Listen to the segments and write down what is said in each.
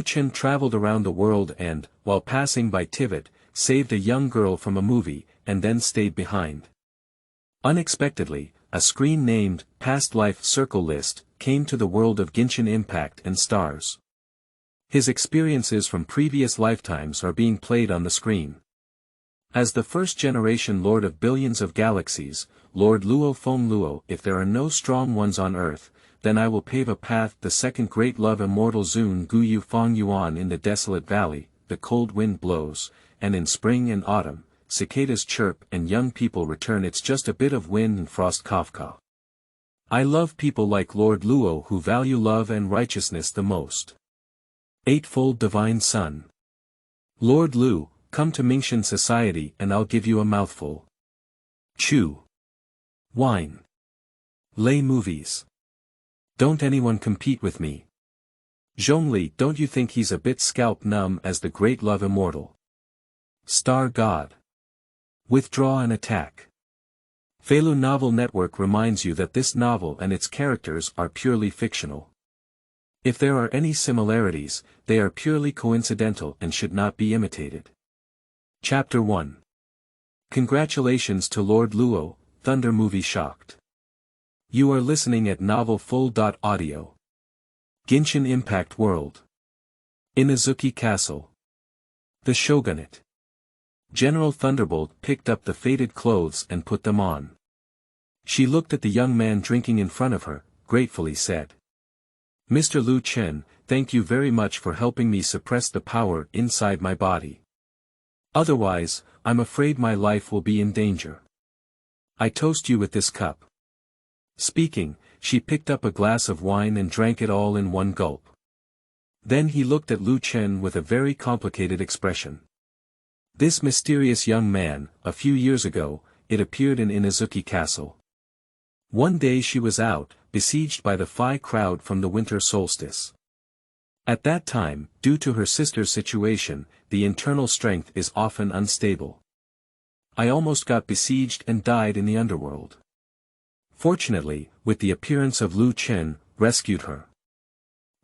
Chen traveled around the world and, while passing by Tivat, saved a young girl from a movie, and then stayed behind. Unexpectedly, a screen named Past Life Circle List came to the world of Genshin Impact and Stars. His experiences from previous lifetimes are being played on the screen. As the first-generation Lord of billions of galaxies, Lord Luo FengluoIf, if there are no strong ones on Earth, then I will pave a path. The second Great Love Immortal Zun Guyu Fang Yuan in the desolate valley, the cold wind blows, and in spring and autumn, cicadas chirp and young people return. It's just a bit of wind and frostKafka. I love people like Lord Luo who value love and righteousness the most. Eightfold Divine Son. Lord Luo, come to Mingshen Society and I'll give you a mouthful. Chew. Wine. Lei Movies. Don't anyone compete with me. Zhong Li, don't you think he's a bit scalp numb as the Great Love Immortal? Star God. Withdraw and attack. Feilu Novel Network reminds you that this novel and its characters are purely fictional. If there are any similarities, they are purely coincidental and should not be imitated. Chapter 1. Congratulations to Lord Luo, Thunder Movie Shocked. You are listening at novelfull.audio. Genshin Impact World. Inazuki Castle. The Shogunate. General Thunderbolt picked up the faded clothes and put them on. She looked at the young man drinking in front of her, gratefully said. Mr. Lu Chen, thank you very much for helping me suppress the power inside my body. Otherwise, I'm afraid my life will be in danger. I toast you with this cup. Speaking, she picked up a glass of wine and drank it all in one gulp. Then he looked at Lu Chen with a very complicated expression. This mysterious young man, a few years ago, it appeared in Inazuki Castle. One day she was out, besieged by the Phi crowd from the winter solstice. At that time, due to her sister's situation, the internal strength is often unstable. I almost got besieged and died in the underworld. Fortunately, with the appearance of Lu Chen, rescued her.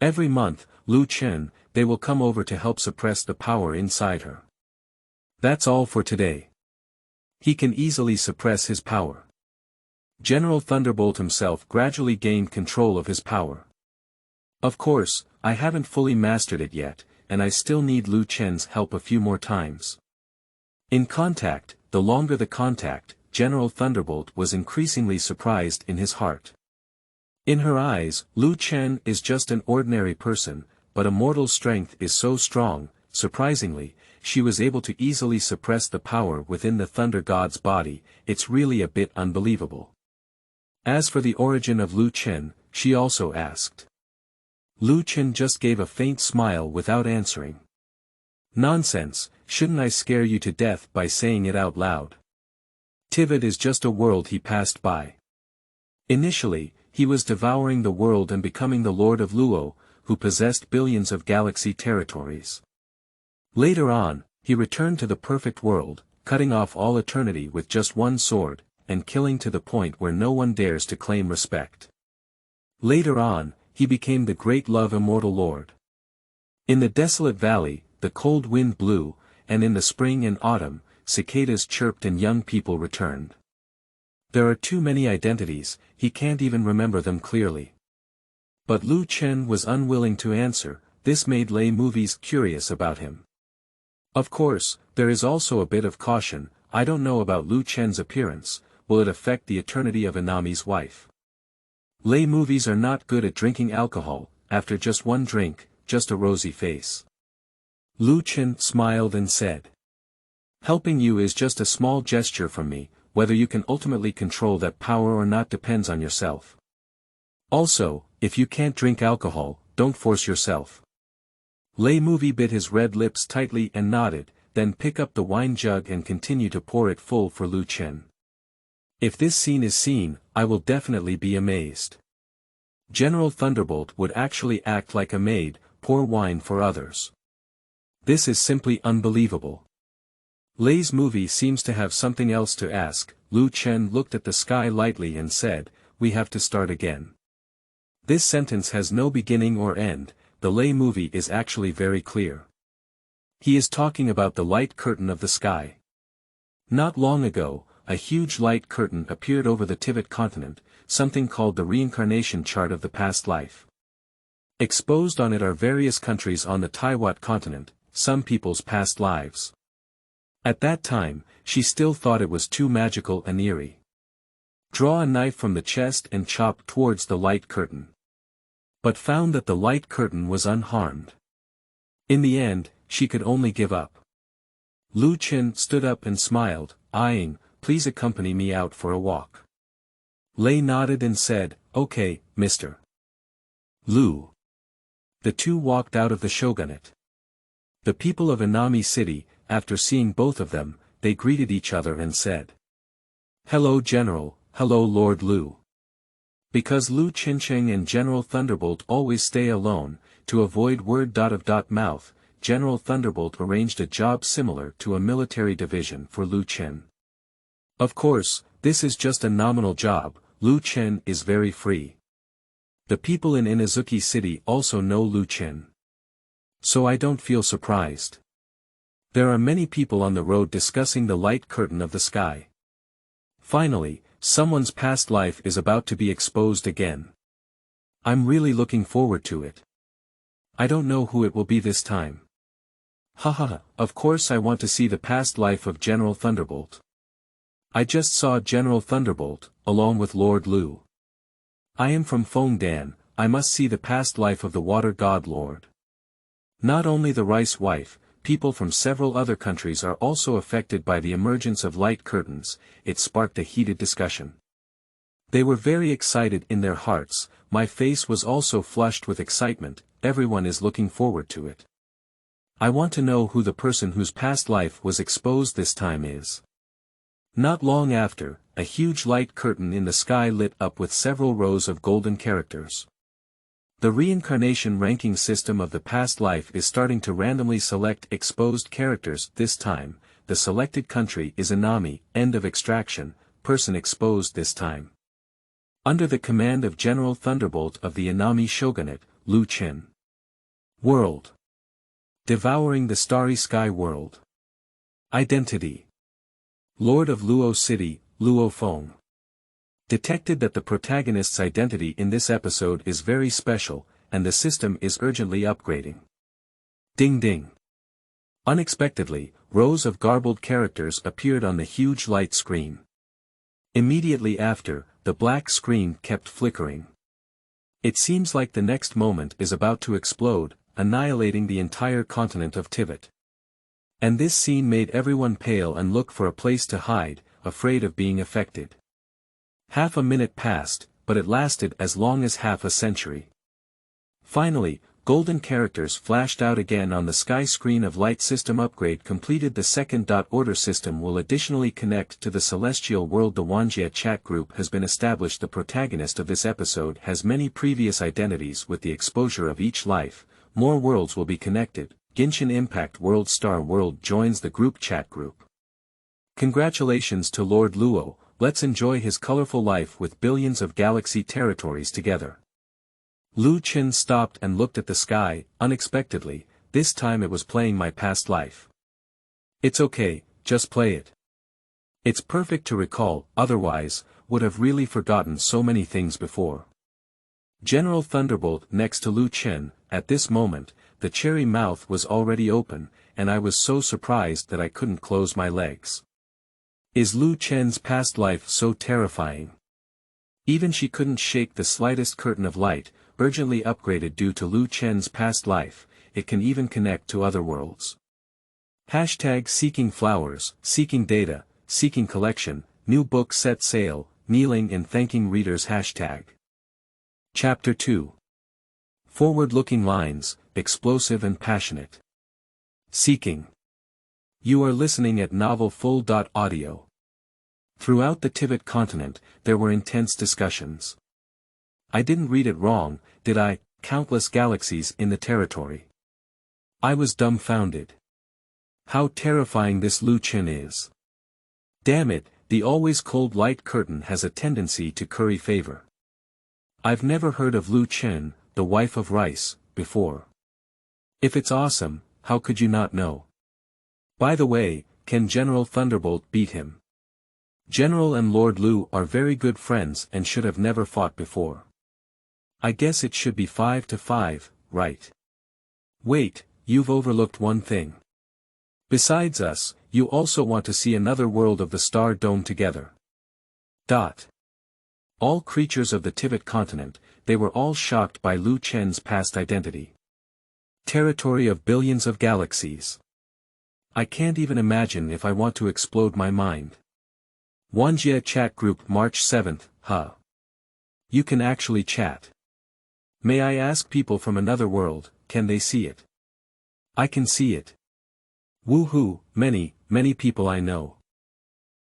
Every month, Lu Chen, they will come over to help suppress the power inside her. That's all for today. He can easily suppress his power. General Thunderbolt himself gradually gained control of his power. Of course, I haven't fully mastered it yet, and I still need Lu Chen's help a few more times. In contact, the longer the contact, General Thunderbolt was increasingly surprised in his heart. In her eyes, Lu Chen is just an ordinary person, but a mortal's strength is so strong, surprisingly, she was able to easily suppress the power within the Thunder God's body. It's really a bit unbelievable. As for the origin of Lu Chen, she also asked. Lu Chen just gave a faint smile without answering. Nonsense, shouldn't I scare you to death by saying it out loud? Tivat is just a world he passed by. Initially, he was devouring the world and becoming the Lord of Luo, who possessed billions of galaxy territories. Later on, he returned to the perfect world, cutting off all eternity with just one sword, and killing to the point where no one dares to claim respect. Later on, he became the Great Love Immortal Lord. In the desolate valley, the cold wind blew, and in the spring and autumn, cicadas chirped and young people returned. There are too many identities, he can't even remember them clearly. But Lu Chen was unwilling to answer. This made Lei Movies curious about him. Of course, there is also a bit of caution. I don't know about Lu Chen's appearance. Will it affect the eternity of Inami's wife? Lei Movies are not good at drinking alcohol. After just one drink, just a rosy face. Lu Chen smiled and said. Helping you is just a small gesture from me. Whether you can ultimately control that power or not depends on yourself. Also, if you can't drink alcohol, don't force yourself. Lei Movie bit his red lips tightly and nodded, then pick up the wine jug and continue to pour it full for Lu Chen. If this scene is seen, I will definitely be amazed. General Thunderbolt would actually act like a maid, pour wine for others. This is simply unbelievable. Lei's movie seems to have something else to ask. Lu Chen looked at the sky lightly and said, we have to start again. This sentence has no beginning or end, the Lei movie is actually very clear. He is talking about the light curtain of the sky. Not long ago, a huge light curtain appeared over the Tivat continent, something called the reincarnation chart of the past life. Exposed on it are various countries on the Tivat continent, some people's past lives. At that time, she still thought it was too magical and eerie. Draw a knife from the chest and chop towards the light curtain. But found that the light curtain was unharmed. In the end, she could only give up. Chen stood up and smiled, eyeing, "Please accompany me out for a walk." Lei nodded and said, "Okay, Mr. Luo." The two walked out of the shogunate. The people of Inami City, after seeing both of them, they greeted each other and said, "Hello General, hello Lord Luo." Because Lu Chincheng and General Thunderbolt always stay alone, to avoid word-of-mouth, General Thunderbolt arranged a job similar to a military division for Lu Chen. Of course, this is just a nominal job. Lu Chen is very free. The people in Inazuki City also know Lu Chen. So I don't feel surprised. There are many people on the road discussing the light curtain of the sky. Finally, someone's past life is about to be exposed again. I'm really looking forward to it. I don't know who it will be this time. Haha, of course I want to see the past life of General Thunderbolt. I just saw General Thunderbolt, along with Lord Luo. I am from Feng, I must see the past life of the water god Lord. Not only the rice wife, people from several other countries are also affected by the emergence of light curtains. It sparked a heated discussion. They were very excited in their hearts, my face was also flushed with excitement, everyone is looking forward to it. I want to know who the person whose past life was exposed this time is. Not long after, a huge light curtain in the sky lit up with several rows of golden characters. The reincarnation ranking system of the past life is starting to randomly select exposed characters. This time, the selected country is Inami, end of extraction, person exposed this time. Under the command of General Thunderbolt of the Inami Shogunate, Lu Chen. World. Devouring the starry sky world. Identity. Lord of Luo City, Luo Feng. Detected that the protagonist's identity in this episode is very special, and the system is urgently upgrading. Ding ding. Unexpectedly, rows of garbled characters appeared on the huge light screen. Immediately after, the black screen kept flickering. It seems like the next moment is about to explode, annihilating the entire continent of Tivat. And this scene made everyone pale and look for a place to hide, afraid of being affected. Half a minute passed, but it lasted as long as half a century. Finally, golden characters flashed out again on the sky screen of light system upgrade completed. The second order system will additionally connect to the celestial world. The Wanjia chat group has been established. The protagonist of this episode has many previous identities. With the exposure of each life, more worlds will be connected. Genshin Impact World Star World joins the group chat group. Congratulations to Lord Luo, let's enjoy his colorful life with billions of galaxy territories together. Lu Chen stopped and looked at the sky. Unexpectedly, this time it was playing my past life. It's okay, just play it. It's perfect to recall, otherwise, would have really forgotten so many things before. General Thunderbolt next to Lu Chen. At this moment, the cherry mouth was already open, and I was so surprised that I couldn't close my legs. Is Lu Chen's past life so terrifying? Even she couldn't shake the slightest curtain of light, urgently upgraded due to Lu Chen's past life. It can even connect to other worlds. Hashtag seeking flowers, seeking data, seeking collection, new book set sale, kneeling and thanking readers. Hashtag. Chapter 2. Forward-looking lines, explosive and passionate. Seeking. You are listening at novelful.audio. Throughout the Tivat continent, there were intense discussions. I didn't read it wrong, did I? Countless galaxies in the territory. I was dumbfounded. How terrifying this Lu Chen is. Damn it, the always cold light curtain has a tendency to curry favor. I've never heard of Lu Chen, the wife of rice, before. If it's awesome, how could you not know? By the way, can General Thunderbolt beat him? General and Lord Luo are very good friends and should have never fought before. I guess it should be 5-5, right? Wait, you've overlooked one thing. Besides us, you also want to see another world of the Star Dome together. All creatures of the Tivat continent, they were all shocked by Lu Chen's past identity. Territory of billions of galaxies. I can't even imagine if I want to explode my mind. Wanjie Chat Group March 7th, huh? You can actually chat. May I ask people from another world, can they see it? I can see it. Woohoo, many people I know.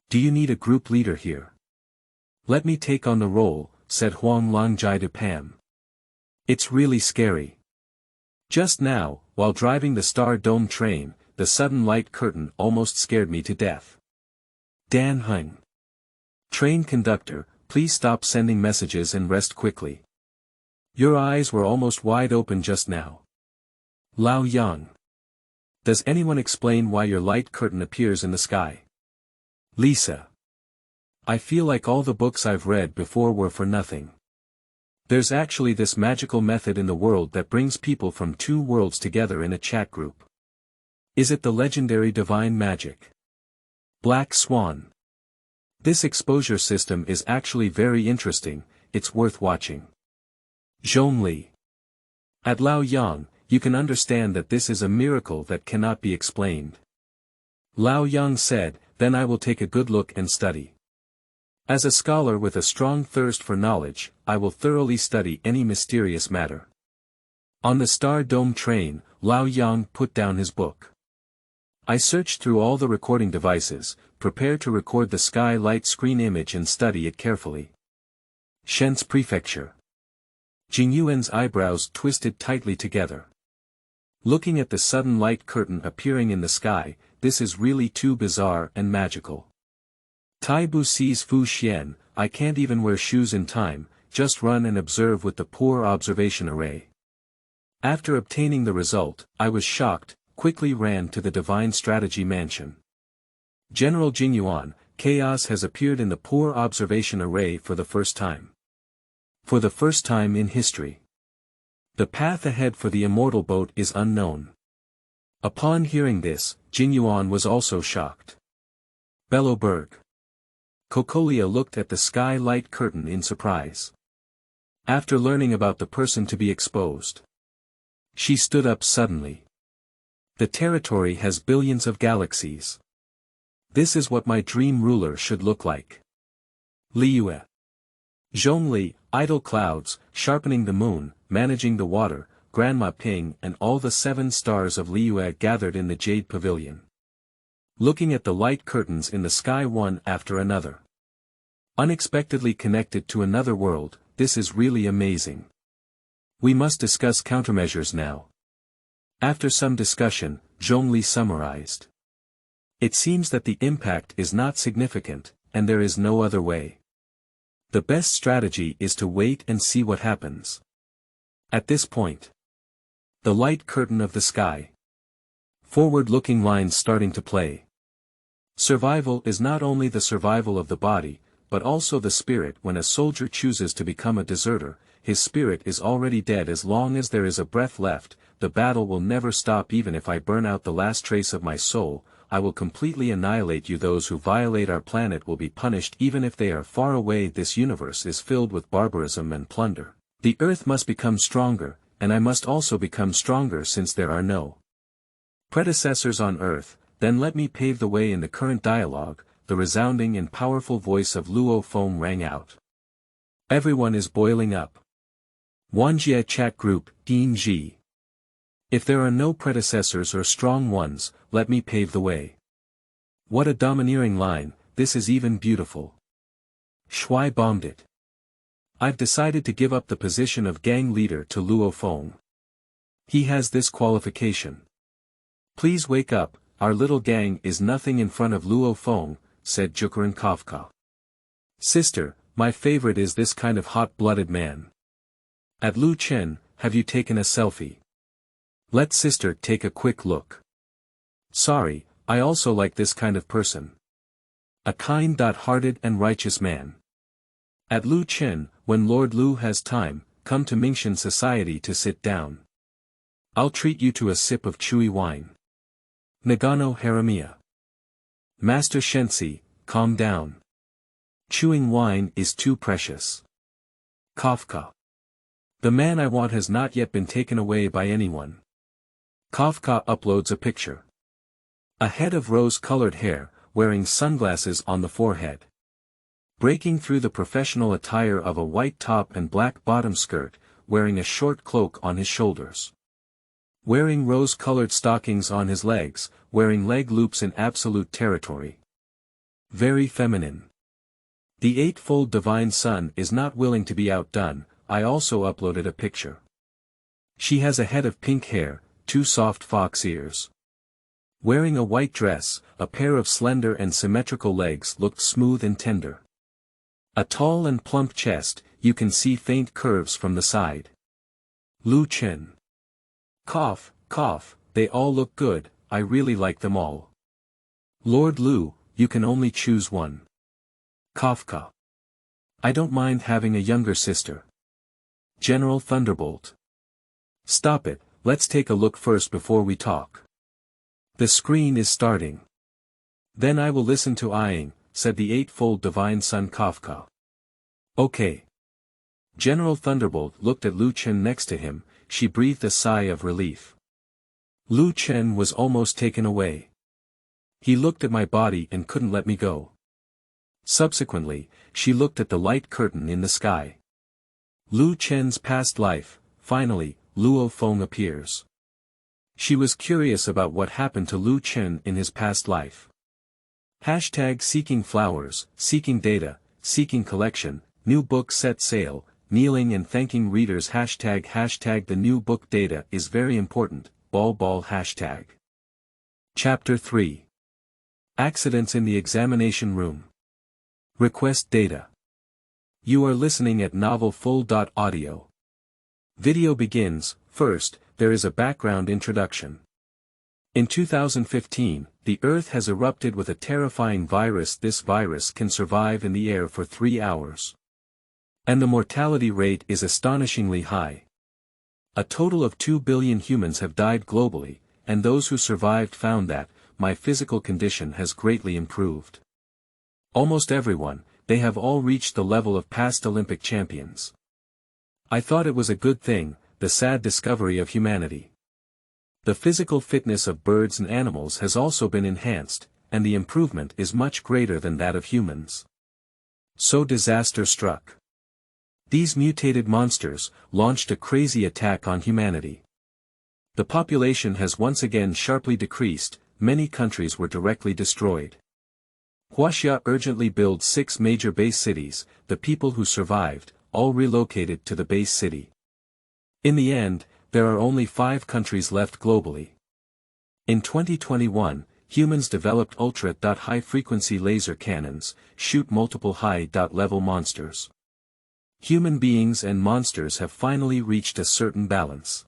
Do you need a group leader here? Let me take on the role, said Huang Longjai to Pam. It's really scary. Just now, while driving the Star Dome train, the sudden light curtain almost scared me to death. Dan Hung. Train conductor, please stop sending messages and rest quickly. Your eyes were almost wide open just now. Lao Yang. Does anyone explain why your light curtain appears in the sky? Lisa. I feel like all the books I've read before were for nothing. There's actually this magical method in the world that brings people from two worlds together in a chat group. Is it the legendary divine magic? Black Swan. This exposure system is actually very interesting, it's worth watching. Zhong Li. At Lao Yang, you can understand that this is a miracle that cannot be explained. Lao Yang said, then I will take a good look and study. As a scholar with a strong thirst for knowledge, I will thoroughly study any mysterious matter. On the Star Dome train, Lao Yang put down his book. I searched through all the recording devices, prepared to record the sky light screen image and study it carefully. Shen's Prefecture. Jingyuan's eyebrows twisted tightly together. Looking at the sudden light curtain appearing in the sky, this is really too bizarre and magical. Taibu sees Fu Xian, I can't even wear shoes in time, just run and observe with the poor observation array. After obtaining the result, I was shocked, quickly ran to the Divine Strategy Mansion. General Jingyuan, chaos has appeared in the poor observation array for the first time. For the first time in history. The path ahead for the immortal boat is unknown. Upon hearing this, Jingyuan was also shocked. Bellowberg. Cocolia looked at the sky light curtain in surprise. After learning about the person to be exposed, she stood up suddenly. The territory has billions of galaxies. This is what my dream ruler should look like. Liyue. Zhong Li, idle clouds, sharpening the moon, managing the water, Grandma Ping and all the 7 stars of Liyue gathered in the Jade Pavilion. Looking at the light curtains in the sky one after another. Unexpectedly connected to another world, this is really amazing. We must discuss countermeasures now. After some discussion, Zhong Li summarized. It seems that the impact is not significant, and there is no other way. The best strategy is to wait and see what happens. At this point. The light curtain of the sky. Forward-looking lines starting to play. Survival is not only the survival of the body, but also the spirit. When a soldier chooses to become a deserter, his spirit is already dead. As long as there is a breath left, the battle will never stop. Even if I burn out the last trace of my soul, I will completely annihilate you. Those who violate our planet will be punished even if they are far away. This universe is filled with barbarism and plunder. The earth must become stronger, and I must also become stronger since there are no predecessors on earth. Then let me pave the way. In the current dialogue, the resounding and powerful voice of Luo Feng rang out. Everyone is boiling up. Wanjie Chat Group, Dean Ji. If there are no predecessors or strong ones, let me pave the way. What a domineering line, this is even beautiful. Shui bombed it. I've decided to give up the position of gang leader to Luo Feng. He has this qualification. Please wake up, our little gang is nothing in front of Luo Feng, said YuanIn. Sister, my favorite is this kind of hot-blooded man. At Lu Chen, have you taken a selfie? Let sister take a quick look. Sorry, I also like this kind of person. A kind-hearted and righteous man. At Lu Chen, when Lord Luo has time, come to Mingshen Society to sit down. I'll treat you to a sip of chewy wine. Nagano Haramiya. Master Shensi, calm down. Chewing wine is too precious. Kafka. The man I want has not yet been taken away by anyone. Kafka uploads a picture. A head of rose-colored hair, wearing sunglasses on the forehead. Breaking through the professional attire of a white top and black bottom skirt, wearing a short cloak on his shoulders. Wearing rose-colored stockings on his legs, wearing leg loops in absolute territory. Very feminine. The Eightfold Divine Son is not willing to be outdone. I also uploaded a picture. She has a head of pink hair, 2 soft fox ears. Wearing a white dress, a pair of slender and symmetrical legs looked smooth and tender. A tall and plump chest, you can see faint curves from the side. Lu Chen. Cough, cough, they all look good, I really like them all. Lord Luo, you can only choose one. Kafka. I don't mind having a younger sister. General Thunderbolt. Stop it, let's take a look first before we talk. The screen is starting. Then I will listen to eyeing, said the Eightfold Divine Son Kafka. Okay. General Thunderbolt looked at Lu Chen next to him, she breathed a sigh of relief. Lu Chen was almost taken away. He looked at my body and couldn't let me go. Subsequently, she looked at the light curtain in the sky. Lu Chen's past life, finally, Luo Feng appears. She was curious about what happened to Lu Chen in his past life. Hashtag seeking flowers, seeking data, seeking collection, new book set sale, kneeling and thanking readers hashtag the new book data is very important, ball hashtag. Chapter 3. Accidents in the examination room. Request data. You are listening at novelfull.audio. Video begins. First, there is a background introduction. In 2015, the Earth has erupted with a terrifying virus. This virus can survive in the air for 3 hours. And the mortality rate is astonishingly high. A total of 2 billion humans have died globally, and those who survived found that, my physical condition has greatly improved. Almost everyone, they have all reached the level of past Olympic champions. I thought it was a good thing, the sad discovery of humanity. The physical fitness of birds and animals has also been enhanced, and the improvement is much greater than that of humans. So disaster struck. These mutated monsters launched a crazy attack on humanity. The population has once again sharply decreased, many countries were directly destroyed. Huaxia urgently built 6 major base cities, the people who survived, all relocated to the base city. In the end, there are only 5 countries left globally. In 2021, humans developed ultra-high-frequency laser cannons, shoot multiple high-level monsters. Human beings and monsters have finally reached a certain balance.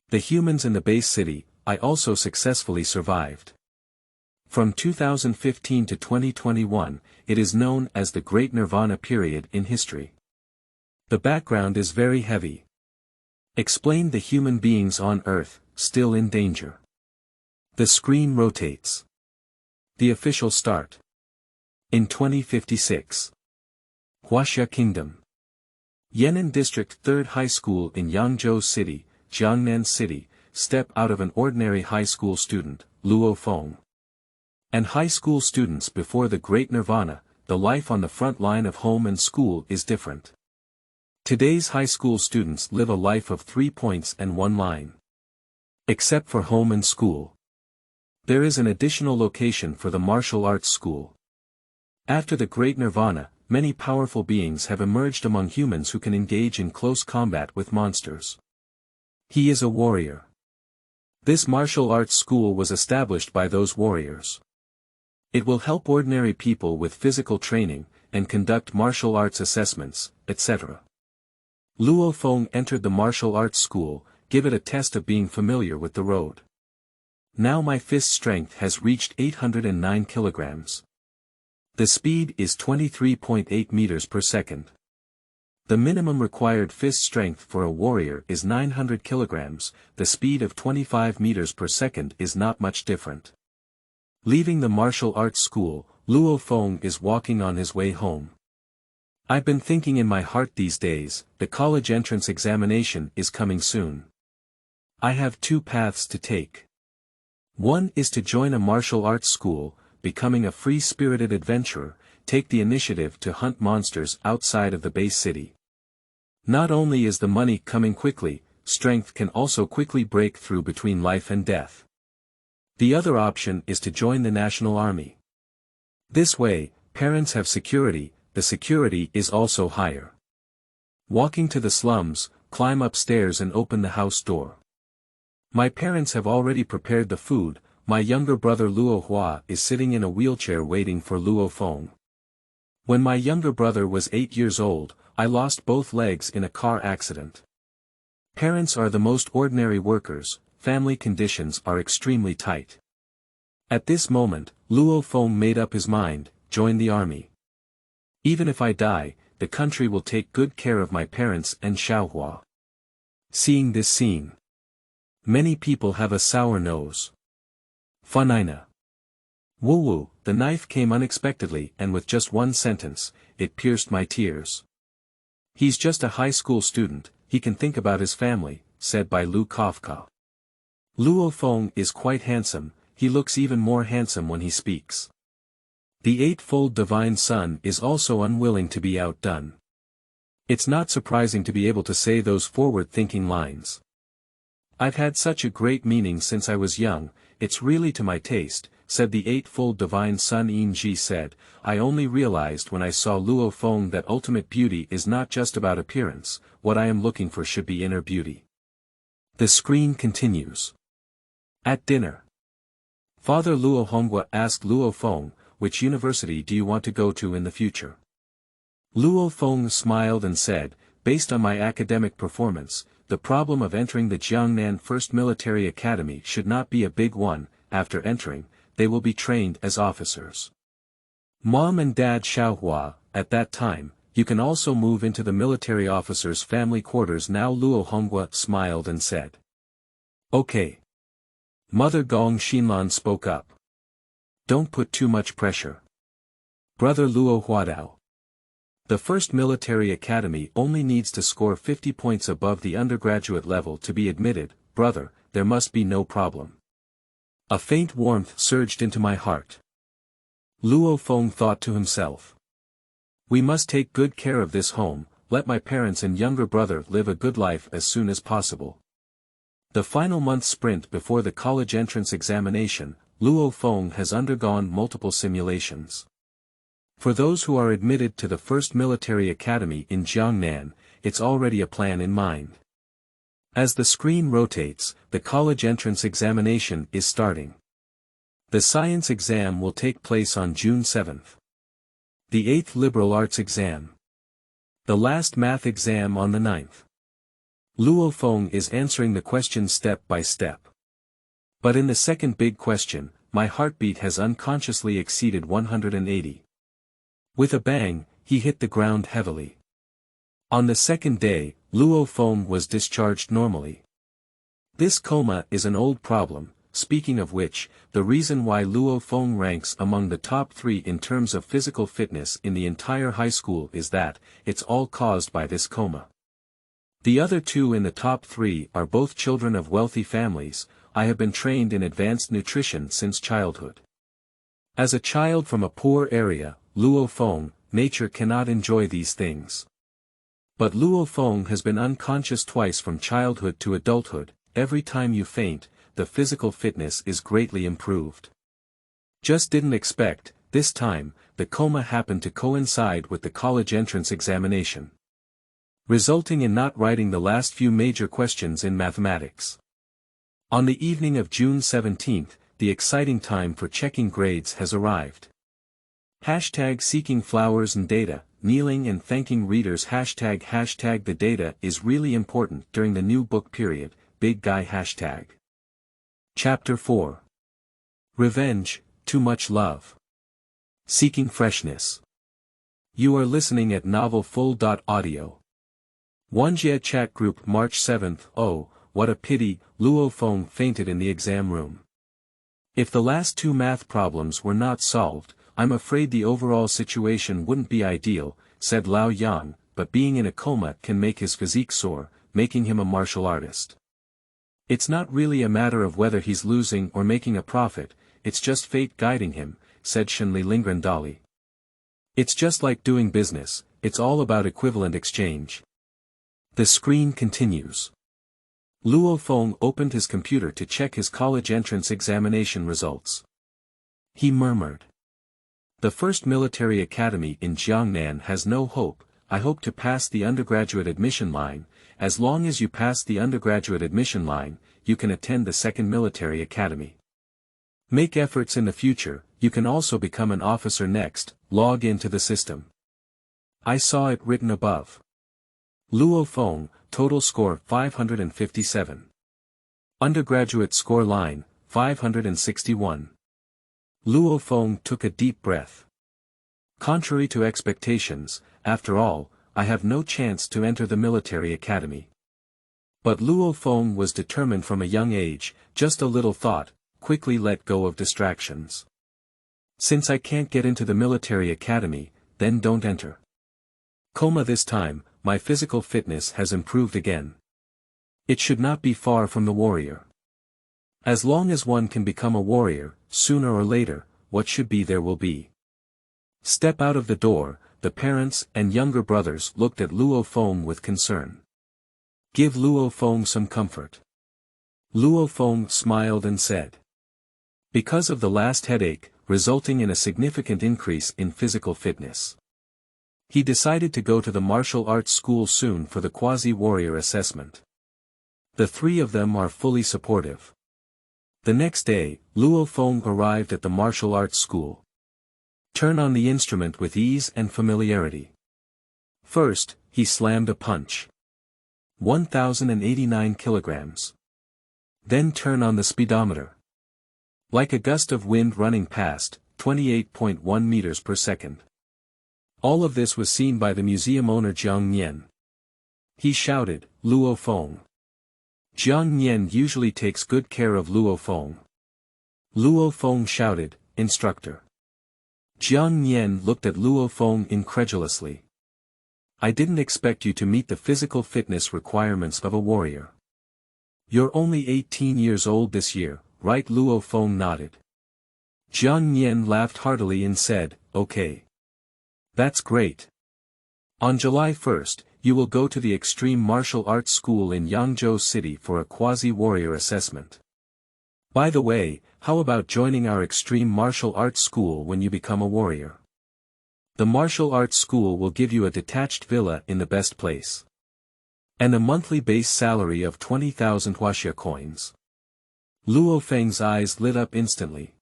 The humans in the base city, I also successfully survived. From 2015 to 2021, it is known as the Great Nirvana period in history. The background is very heavy. Explain the human beings on Earth, still in danger. The screen rotates. The official start. In 2056. Huaxia Kingdom. YuanIn District 3rd High School in Yangzhou City, Jiangnan City, step out of an ordinary high school student, Luo Feng. And high school students before the Great Nirvana, the life on the front line of home and school is different. Today's high school students live a life of 3 points and 1 line. Except for home and school. There is an additional location for the martial arts school. After the Great Nirvana, many powerful beings have emerged among humans who can engage in close combat with monsters. He is a warrior. This martial arts school was established by those warriors. It will help ordinary people with physical training, and conduct martial arts assessments, etc. Luo Feng entered the martial arts school, give it a test of being familiar with the road. Now my fist strength has reached 809 kilograms. The speed is 23.8 meters per second. The minimum required fist strength for a warrior is 900 kilograms, the speed of 25 meters per second is not much different. Leaving the martial arts school, Luo Feng is walking on his way home. I've been thinking in my heart these days, the college entrance examination is coming soon. I have two paths to take. One is to join a martial arts school, becoming a free-spirited adventurer, take the initiative to hunt monsters outside of the base city. Not only is the money coming quickly, strength can also quickly break through between life and death. The other option is to join the national army. This way, parents have security, the security is also higher. Walking to the slums, climb upstairs and open the house door. My parents have already prepared the food. My younger brother Luo Hua is sitting in a wheelchair waiting for Luo Feng. When my younger brother was 8 years old, I lost both legs in a car accident. Parents are the most ordinary workers, family conditions are extremely tight. At this moment, Luo Feng made up his mind, join the army. Even if I die, the country will take good care of my parents and Xiaohua. Seeing this scene, many people have a sour nose. Funina. Woo-woo, the knife came unexpectedly and with just one sentence, it pierced my tears. He's just a high school student, he can think about his family, said by Kafka. Luo Feng is quite handsome, he looks even more handsome when he speaks. The eightfold divine son is also unwilling to be outdone. It's not surprising to be able to say those forward-thinking lines. I've had such a great meaning since I was young, it's really to my taste, said the eightfold divine son. Ji said, I only realized when I saw Luo Feng that ultimate beauty is not just about appearance, what I am looking for should be inner beauty. The screen continues. At dinner, Father Luo Hongwa asked Luo Feng, which university do you want to go to in the future? Luo Feng smiled and said, based on my academic performance, the problem of entering the Jiangnan First Military Academy should not be a big one. After entering, they will be trained as officers. Mom and Dad Xiaohua, at that time, you can also move into the military officers' family quarters now. Luo Hongwa smiled and said. Okay. Mother Gong Xinlan spoke up. Don't put too much pressure. Brother Luo Huadao. The First Military Academy only needs to score 50 points above the undergraduate level to be admitted. Brother, there must be no problem. A faint warmth surged into my heart. Luo Feng thought to himself. We must take good care of this home, let my parents and younger brother live a good life as soon as possible. The final month sprint before the college entrance examination, Luo Feng has undergone multiple simulations. For those who are admitted to the First Military Academy in Jiangnan, it's already a plan in mind. As the screen rotates, the college entrance examination is starting. The science exam will take place on June 7th. The 8th liberal arts exam. The last math exam on the 9th. Luo Feng is answering the questions step by step. But in the second big question, my heartbeat has unconsciously exceeded 180. With a bang, he hit the ground heavily. On the second day, Luo Feng was discharged normally. This coma is an old problem, speaking of which, the reason why Luo Feng ranks among the top 3 in terms of physical fitness in the entire high school is that, it's all caused by this coma. The other 2 in the top 3 are both children of wealthy families. I have been trained in advanced nutrition since childhood. As a child from a poor area, Luo Feng, nature cannot enjoy these things. But Luo Feng has been unconscious twice from childhood to adulthood. Every time you faint, the physical fitness is greatly improved. Just didn't expect, this time, the coma happened to coincide with the college entrance examination, resulting in not writing the last few major questions in mathematics. On the evening of June 17th, the exciting time for checking grades has arrived. #seeking flowers and data, kneeling and thanking readers #the data is really important during the new book period. big guy hashtag. Chapter 4. Revenge, Too Much Love. Seeking Freshness. You are listening at novelful.audio. Wanjie chat group March 7th. Oh, what a pity, Luo Feng fainted in the exam room. If the last two math problems were not solved, I'm afraid the overall situation wouldn't be ideal, said Lao Yan, but being in a coma can make his physique soar, making him a martial artist. It's not really a matter of whether he's losing or making a profit, it's just fate guiding him, said Zhong Li Lingren Dali. It's just like doing business, it's all about equivalent exchange. The screen continues. Luo Feng opened his computer to check his college entrance examination results. He murmured. The first military academy in Jiangnan has no hope. I hope to pass the undergraduate admission line. As long as you pass the undergraduate admission line, you can attend the second military academy. Make efforts in the future, you can also become an officer next, log into the system. I saw it written above. Luo Feng, total score 557. Undergraduate score line, 561. Luo Feng took a deep breath. Contrary to expectations, after all, I have no chance to enter the military academy. But Luo Feng was determined from a young age, just a little thought, quickly let go of distractions. Since I can't get into the military academy, then don't enter. Coma this time, my physical fitness has improved again. It should not be far from the warrior. As long as one can become a warrior, sooner or later, what should be there will be. Step out of the door, the parents and younger brothers looked at Luo Feng with concern. Give Luo Feng some comfort. Luo Feng smiled and said. Because of the last headache, resulting in a significant increase in physical fitness. He decided to go to the martial arts school soon for the quasi-warrior assessment. The three of them are fully supportive. The next day, Luo Feng arrived at the martial arts school. Turn on the instrument with ease and familiarity. First, he slammed a punch. 1,089 kilograms. Then turn on the speedometer. Like a gust of wind running past, 28.1 meters per second. All of this was seen by the museum owner Jiang Nian. He shouted, Luo Feng. Jiang Nian usually takes good care of Luo Feng. Luo Feng shouted, Instructor. Jiang Nian looked at Luo Feng incredulously. I didn't expect you to meet the physical fitness requirements of a warrior. You're only 18 years old this year, right? Luo Feng nodded. Jiang Nian laughed heartily and said, Okay. That's great. On July 1st, you will go to the Extreme Martial Arts School in Yangzhou City for a quasi-warrior assessment. By the way, how about joining our Extreme Martial Arts School when you become a warrior? The martial arts school will give you a detached villa in the best place. And a monthly base salary of 20,000 huaxia coins. Luo Feng's eyes lit up instantly.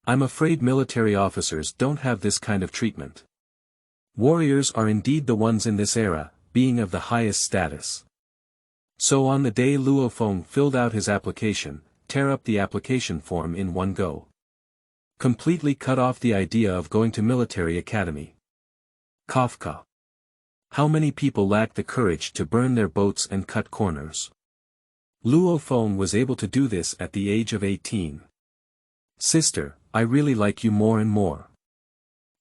I'm afraid military officers don't have this kind of treatment. Warriors are indeed the ones in this era, being of the highest status. So on the day Luo Feng filled out his application, tear up the application form in one go. Completely cut off the idea of going to military academy. Kafka. How many people lack the courage to burn their boats and cut corners? Luo Feng was able to do this at the age of 18. Sister, I really like you more and more.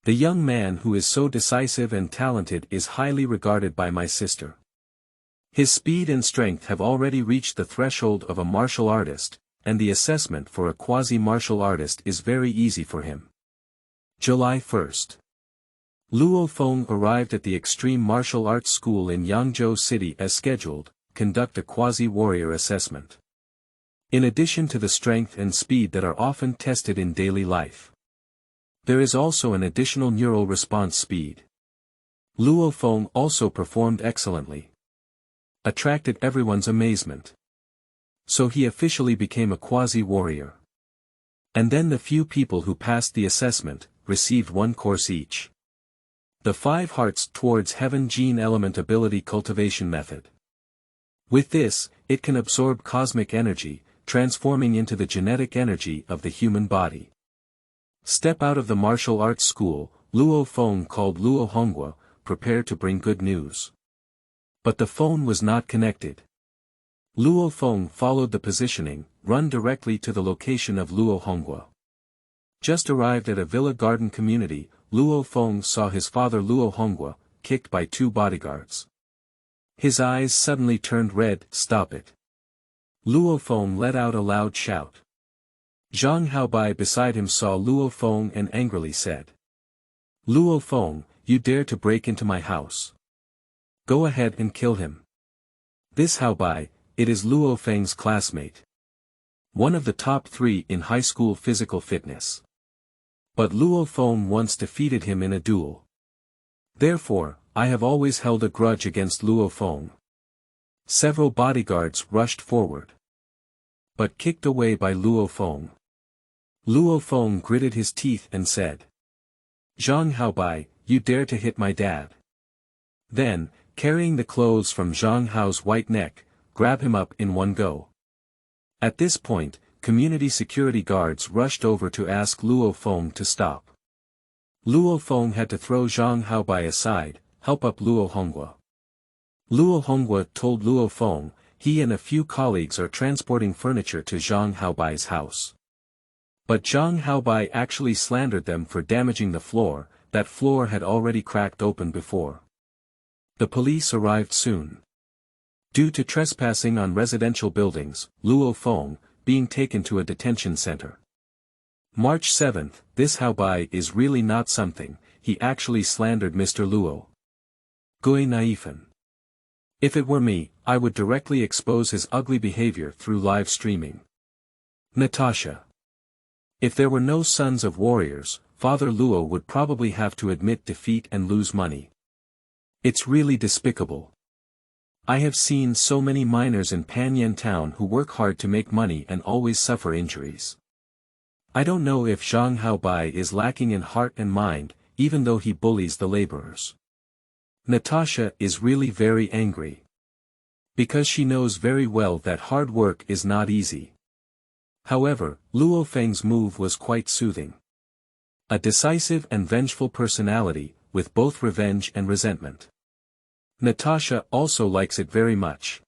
The young man who is so decisive and talented is highly regarded by my sister. His speed and strength have already reached the threshold of a martial artist, and the assessment for a quasi-martial artist is very easy for him. July 1st. Luo Feng arrived at the Extreme Martial Arts School in Yangzhou City as scheduled, conduct a quasi-warrior assessment. In addition to the strength and speed that are often tested in daily life, there is also an additional neural response speed. Luo Feng also performed excellently. Attracted everyone's amazement. So he officially became a quasi-warrior. And then the few people who passed the assessment, received one course each. The 5 Hearts Towards Heaven Gene Element Ability Cultivation Method. With this, it can absorb cosmic energy, transforming into the genetic energy of the human body. Step out of the martial arts school, Luo Feng called Luo Hongguo, prepared to bring good news. But the phone was not connected. Luo Feng followed the positioning, run directly to the location of Luo Hongguo. Just arrived at a villa garden community, Luo Feng saw his father Luo Hongguo, kicked by 2 bodyguards. His eyes suddenly turned red. Stop it. Luo Feng let out a loud shout. Zhang Haobai beside him saw Luo Feng and angrily said. Luo Feng, you dare to break into my house. Go ahead and kill him. This Haobai, it is Luo Feng's classmate. One of the top 3 in high school physical fitness. But Luo Feng once defeated him in a duel. Therefore, I have always held a grudge against Luo Feng. Several bodyguards rushed forward. But kicked away by Luo Feng. Luo Feng gritted his teeth and said. Zhang Haobai, you dare to hit my dad. Then, carrying the clothes from Zhang Hao's white neck, grab him up in one go. At this point, community security guards rushed over to ask Luo Feng to stop. Luo Feng had to throw Zhang Haobai aside, help up Luo Hongguo. Luo Hongguo told Luo Feng, he and a few colleagues are transporting furniture to Zhang Haobai's house. But Zhang Haobai actually slandered them for damaging the floor, that floor had already cracked open before. The police arrived soon. Due to trespassing on residential buildings, Luo Feng, being taken to a detention center. March 7, this Haobai is really not something, he actually slandered Mr. Luo. Gui Naifan. If it were me, I would directly expose his ugly behavior through live streaming. Natasha. If there were no sons of warriors, Father Luo would probably have to admit defeat and lose money. It's really despicable. I have seen so many miners in Panyan town who work hard to make money and always suffer injuries. I don't know if Zhang Haobai is lacking in heart and mind, even though he bullies the laborers. Natasha is really very angry. Because she knows very well that hard work is not easy. However, Luo Feng's move was quite soothing. A decisive and vengeful personality, with both revenge and resentment. Natasha also likes it very much.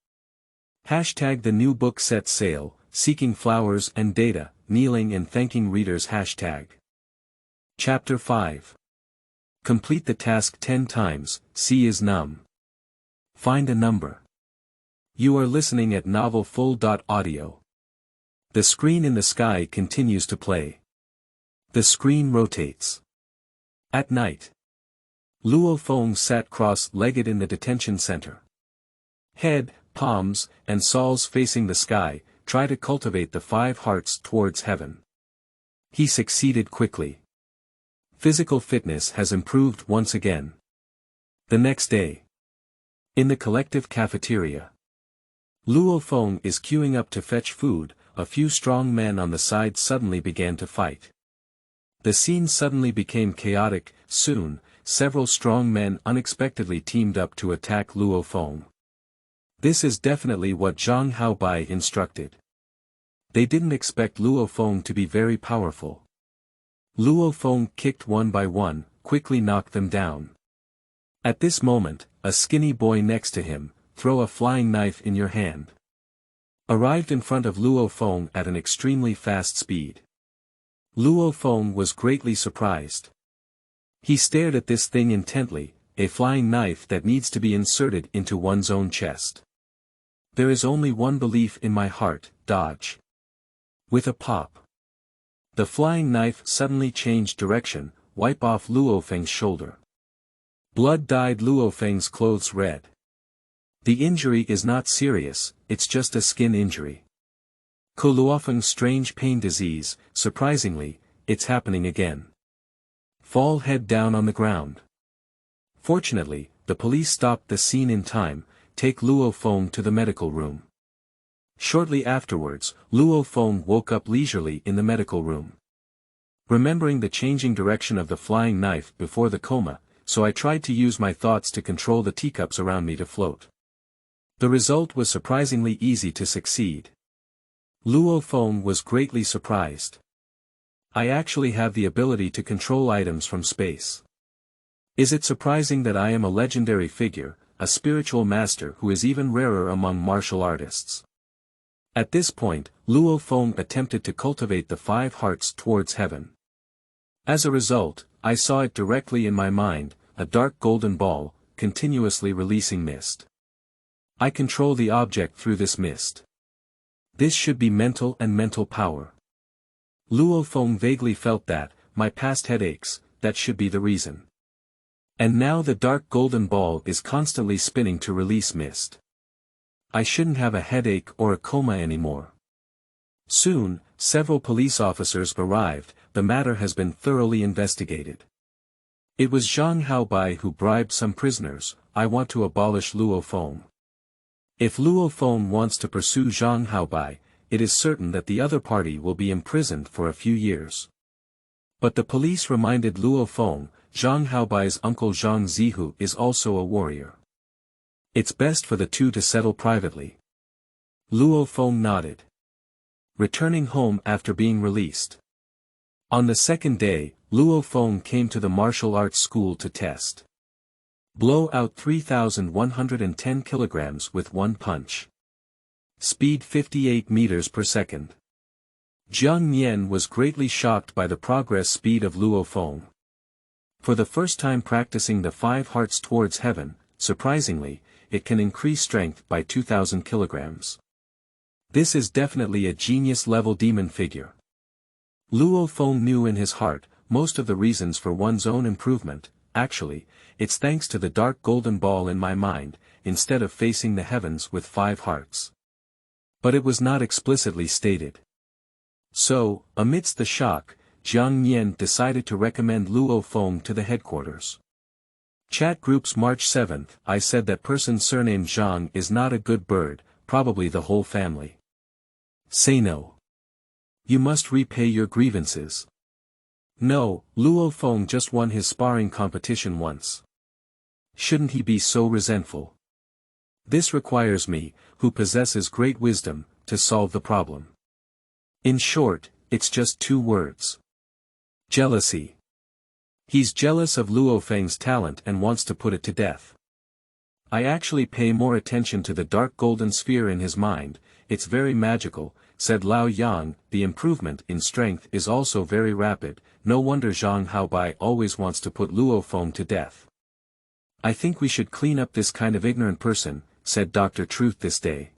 Hashtag the new book set sale, seeking flowers and data, kneeling and thanking readers. Hashtag. Chapter 5. Complete the task 10 times, C is Numb. Find a number. You are listening at novelfull.audio. The screen in the sky continues to play. The screen rotates. At night. Luo Feng sat cross-legged in the detention center. Head, palms, and soles facing the sky, try to cultivate the 5 hearts towards heaven. He succeeded quickly. Physical fitness has improved once again. The next day. In the collective cafeteria. Luo Feng is queuing up to fetch food, a few strong men on the side suddenly began to fight. The scene suddenly became chaotic. Soon, several strong men unexpectedly teamed up to attack Luo Feng. This is definitely what Zhang Haobai instructed. They didn't expect Luo Feng to be very powerful. Luo Feng kicked one by one, quickly knocked them down. At this moment, a skinny boy next to him, throw a flying knife in your hand. Arrived in front of Luo Feng at an extremely fast speed. Luo Feng was greatly surprised. He stared at this thing intently, a flying knife that needs to be inserted into one's own chest. There is only one belief in my heart, dodge. With a pop. The flying knife suddenly changed direction, wipe off Luo Feng's shoulder. Blood dyed Luo Feng's clothes red. The injury is not serious, it's just a skin injury. Luo Feng's strange pain disease, surprisingly, it's happening again. Fall head down on the ground. Fortunately, the police stopped the scene in time, take Luo Feng to the medical room. Shortly afterwards, Luo Feng woke up leisurely in the medical room. Remembering the changing direction of the flying knife before the coma, so I tried to use my thoughts to control the teacups around me to float. The result was surprisingly easy to succeed. Luo Feng was greatly surprised. I actually have the ability to control items from space. Is it surprising that I am a legendary figure, a spiritual master who is even rarer among martial artists? At this point, Luo Feng attempted to cultivate the 5 hearts towards heaven. As a result, I saw it directly in my mind, a dark golden ball, continuously releasing mist. I control the object through this mist. This should be mental and mental power. Luo Feng vaguely felt that, my past headaches, that should be the reason. And now the dark golden ball is constantly spinning to release mist. I shouldn't have a headache or a coma anymore. Soon, several police officers arrived. The matter has been thoroughly investigated. It was Zhang Haobai who bribed some prisoners. I want to abolish Luo Feng. If Luo Feng wants to pursue Zhang Haobai, it is certain that the other party will be imprisoned for a few years. But the police reminded Luo Feng, Zhang Haobai's uncle Zhang Zihu is also a warrior. It's best for the two to settle privately. Luo Feng nodded. Returning home after being released. On the second day, Luo Feng came to the martial arts school to test. Blow out 3,110 kilograms with one punch. Speed 58 meters per second. Jiang Nian was greatly shocked by the progress speed of Luo Feng. For the first time practicing the 5 hearts towards heaven, surprisingly, it can increase strength by 2,000 kilograms. This is definitely a genius-level demon figure. Luo Feng knew in his heart, most of the reasons for one's own improvement. Actually, it's thanks to the dark golden ball in my mind, instead of facing the heavens with 5 hearts. But it was not explicitly stated. So, amidst the shock, Jiang Nian decided to recommend Luo Feng to the headquarters. Chat groups March 7th, I said that person surnamed Zhang is not a good bird, probably the whole family. Say no. You must repay your grievances. No, Luo Feng just won his sparring competition once. Shouldn't he be so resentful? This requires me, who possesses great wisdom, to solve the problem. In short, it's just 2 words. Jealousy. He's jealous of Luo Feng's talent and wants to put it to death. I actually pay more attention to the dark golden sphere in his mind, it's very magical, said Lao Yang. The improvement in strength is also very rapid, no wonder Zhang Haobai always wants to put Luo Feng to death. I think we should clean up this kind of ignorant person, said Dr. Truth this day.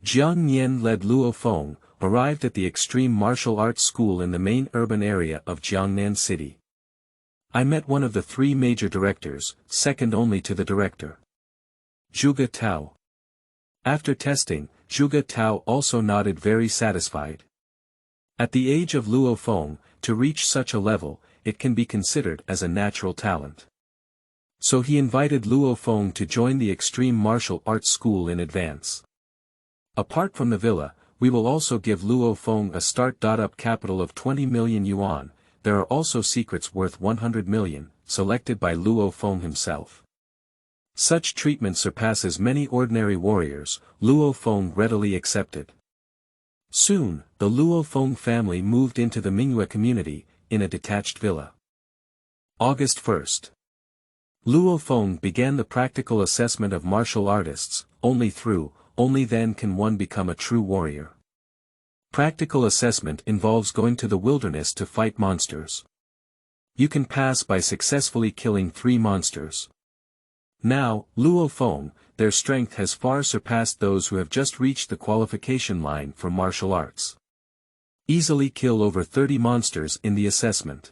Jiang Nian led Luo Feng, arrived at the extreme martial arts school in the main urban area of Jiangnan City. I met one of the 3 major directors, second only to the director. Zhuge Tao. After testing, Zhuge Tao also nodded very satisfied. At the age of Luo Feng, to reach such a level, it can be considered as a natural talent. So he invited Luo Feng to join the extreme martial arts school in advance. Apart from the villa, we will also give Luo Feng a start-up capital of 20 million yuan. There are also secrets worth 100 million, selected by Luo Feng himself. Such treatment surpasses many ordinary warriors, Luo Feng readily accepted. Soon, the Luo Feng family moved into the Mingyue community, in a detached villa. August 1st. Luo Feng began the practical assessment of martial artists. Only then can one become a true warrior. Practical assessment involves going to the wilderness to fight monsters. You can pass by successfully killing 3 monsters. Now, Luo Feng, their strength has far surpassed those who have just reached the qualification line for martial arts. Easily kill over 30 monsters in the assessment.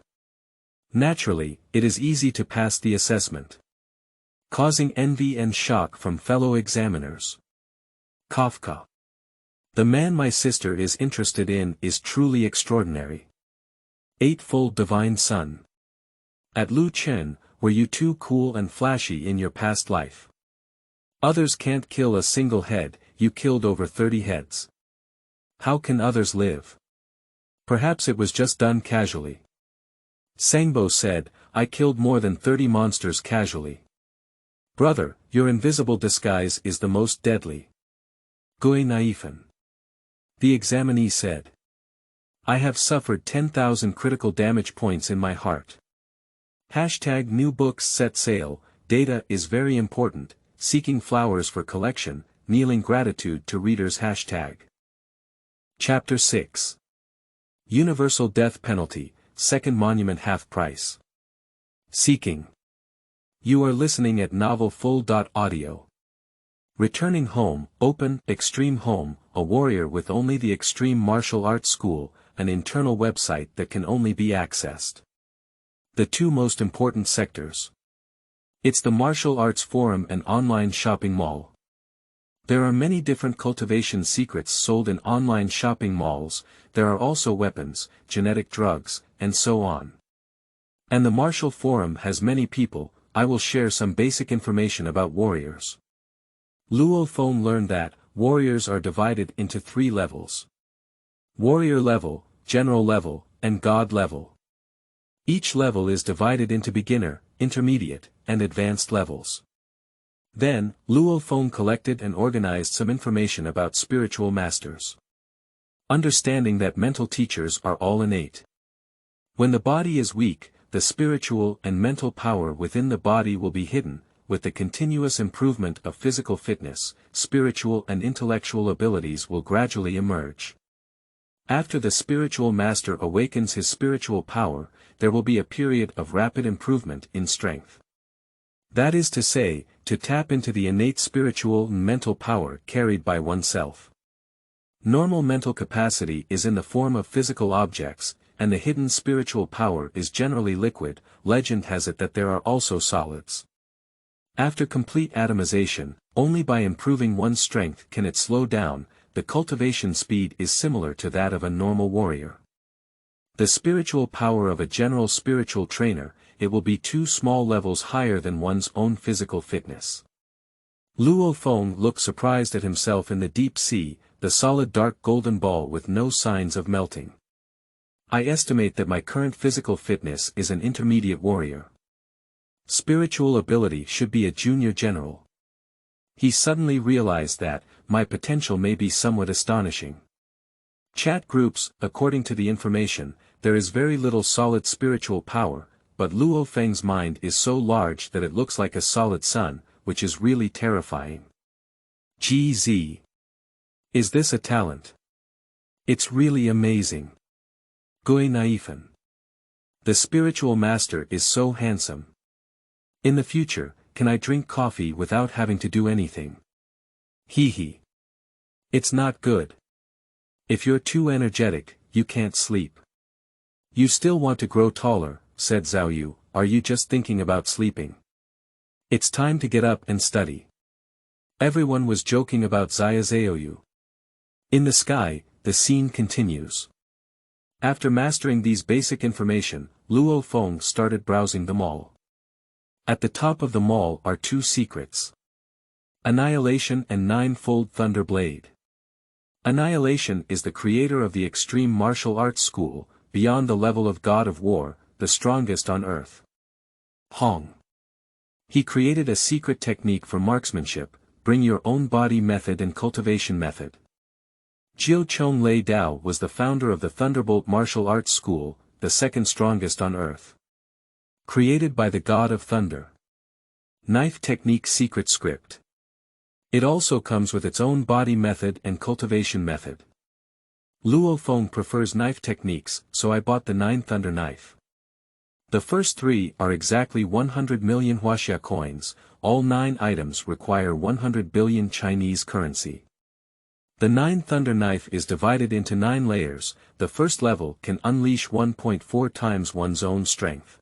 Naturally, it is easy to pass the assessment, causing envy and shock from fellow examiners. Kafka. The man my sister is interested in is truly extraordinary. Eightfold Divine Son. At Lu Chen, were you too cool and flashy in your past life? Others can't kill a single head, you killed over 30 heads. How can others live? Perhaps it was just done casually. Sangbo said, I killed more than 30 monsters casually. Brother, your invisible disguise is the most deadly. YuanIn. The examinee said. I have suffered 10,000 critical damage points in my heart. Hashtag new books set sail, data is very important, seeking flowers for collection, kneeling gratitude to readers. Hashtag. Chapter 6. Universal Death Penalty, Second Monument Half Price. Seeking. You are listening at novelfull.audio. Returning home, open, extreme home, a warrior with only the extreme martial arts school, an internal website that can only be accessed. The two most important sectors. It's the martial arts forum and online shopping mall. There are many different cultivation secrets sold in online shopping malls, there are also weapons, genetic drugs, and so on. And the martial forum has many people. I will share some basic information about warriors. Luo Feng learned that, warriors are divided into 3 levels. Warrior level, general level, and god level. Each level is divided into beginner, intermediate, and advanced levels. Then, Luo Feng collected and organized some information about spiritual masters. Understanding that mental teachers are all innate. When the body is weak, the spiritual and mental power within the body will be hidden. With the continuous improvement of physical fitness, spiritual and intellectual abilities will gradually emerge. After the spiritual master awakens his spiritual power, there will be a period of rapid improvement in strength. That is to say, to tap into the innate spiritual and mental power carried by oneself. Normal mental capacity is in the form of physical objects, and the hidden spiritual power is generally liquid. Legend has it that there are also solids. After complete atomization, only by improving one's strength can it slow down. The cultivation speed is similar to that of a normal warrior. The spiritual power of a general spiritual trainer, it will be 2 small levels higher than one's own physical fitness. Luo Feng looked surprised at himself in the deep sea, the solid dark golden ball with no signs of melting. I estimate that my current physical fitness is an intermediate warrior. Spiritual ability should be a junior general. He suddenly realized that, my potential may be somewhat astonishing. Chat groups, according to the information, there is very little solid spiritual power, but Luo Feng's mind is so large that it looks like a solid sun, which is really terrifying. GZ. Is this a talent? It's really amazing. YuanIn. The spiritual master is so handsome. In the future, can I drink coffee without having to do anything? Hee. It's not good. If you're too energetic, you can't sleep. You still want to grow taller, said Zhaoyu, are you just thinking about sleeping? It's time to get up and study. Everyone was joking about Zhaoyu. In the sky, the scene continues. After mastering these basic information, Luo Feng started browsing the mall. At the top of the mall are 2 secrets. Annihilation and 9-fold Thunder Blade. Annihilation is the creator of the extreme martial arts school, beyond the level of God of War, the strongest on earth. Hong. He created a secret technique for marksmanship, bring your own body method and cultivation method. Jiu Chong Lei Dao was the founder of the Thunderbolt martial arts school, the second strongest on earth. Created by the God of Thunder. Knife technique secret script. It also comes with its own body method and cultivation method. Luo Feng prefers knife techniques, so I bought the 9 Thunder knife. The first 3 are exactly 100 million Huaxia coins, all 9 items require 100 billion Chinese currency. The 9 Thunder knife is divided into 9 layers, the first level can unleash 1.4 times one's own strength.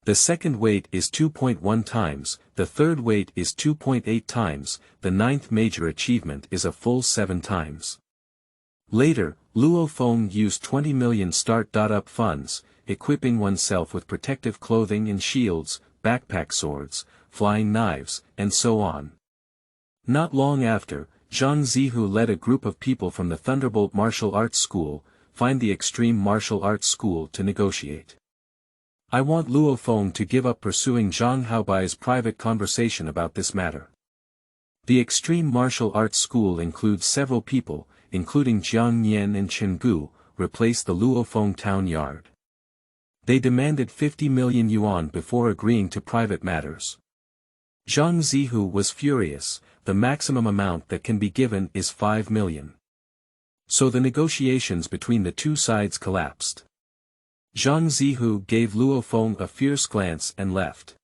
The second weight is 2.1 times, the third weight is 2.8 times, the 9th major achievement is a full 7 times. Later, Luo Feng used 20 million start.up funds, equipping oneself with protective clothing and shields, backpack swords, flying knives, and so on. Not long after, Zhang Zihu led a group of people from the Thunderbolt Martial Arts School, find the Extreme Martial Arts School to negotiate. I want Luo Feng to give up pursuing Zhang Haobai's private conversation about this matter. The extreme martial arts school includes several people, including Jiang Yan and Chen Gu, replace the Luo Feng town yard. They demanded 50 million yuan before agreeing to private matters. Zhang Zihu was furious. The maximum amount that can be given is 5 million. So the negotiations between the two sides collapsed. Zhang Zihu gave Luo Feng a fierce glance and left.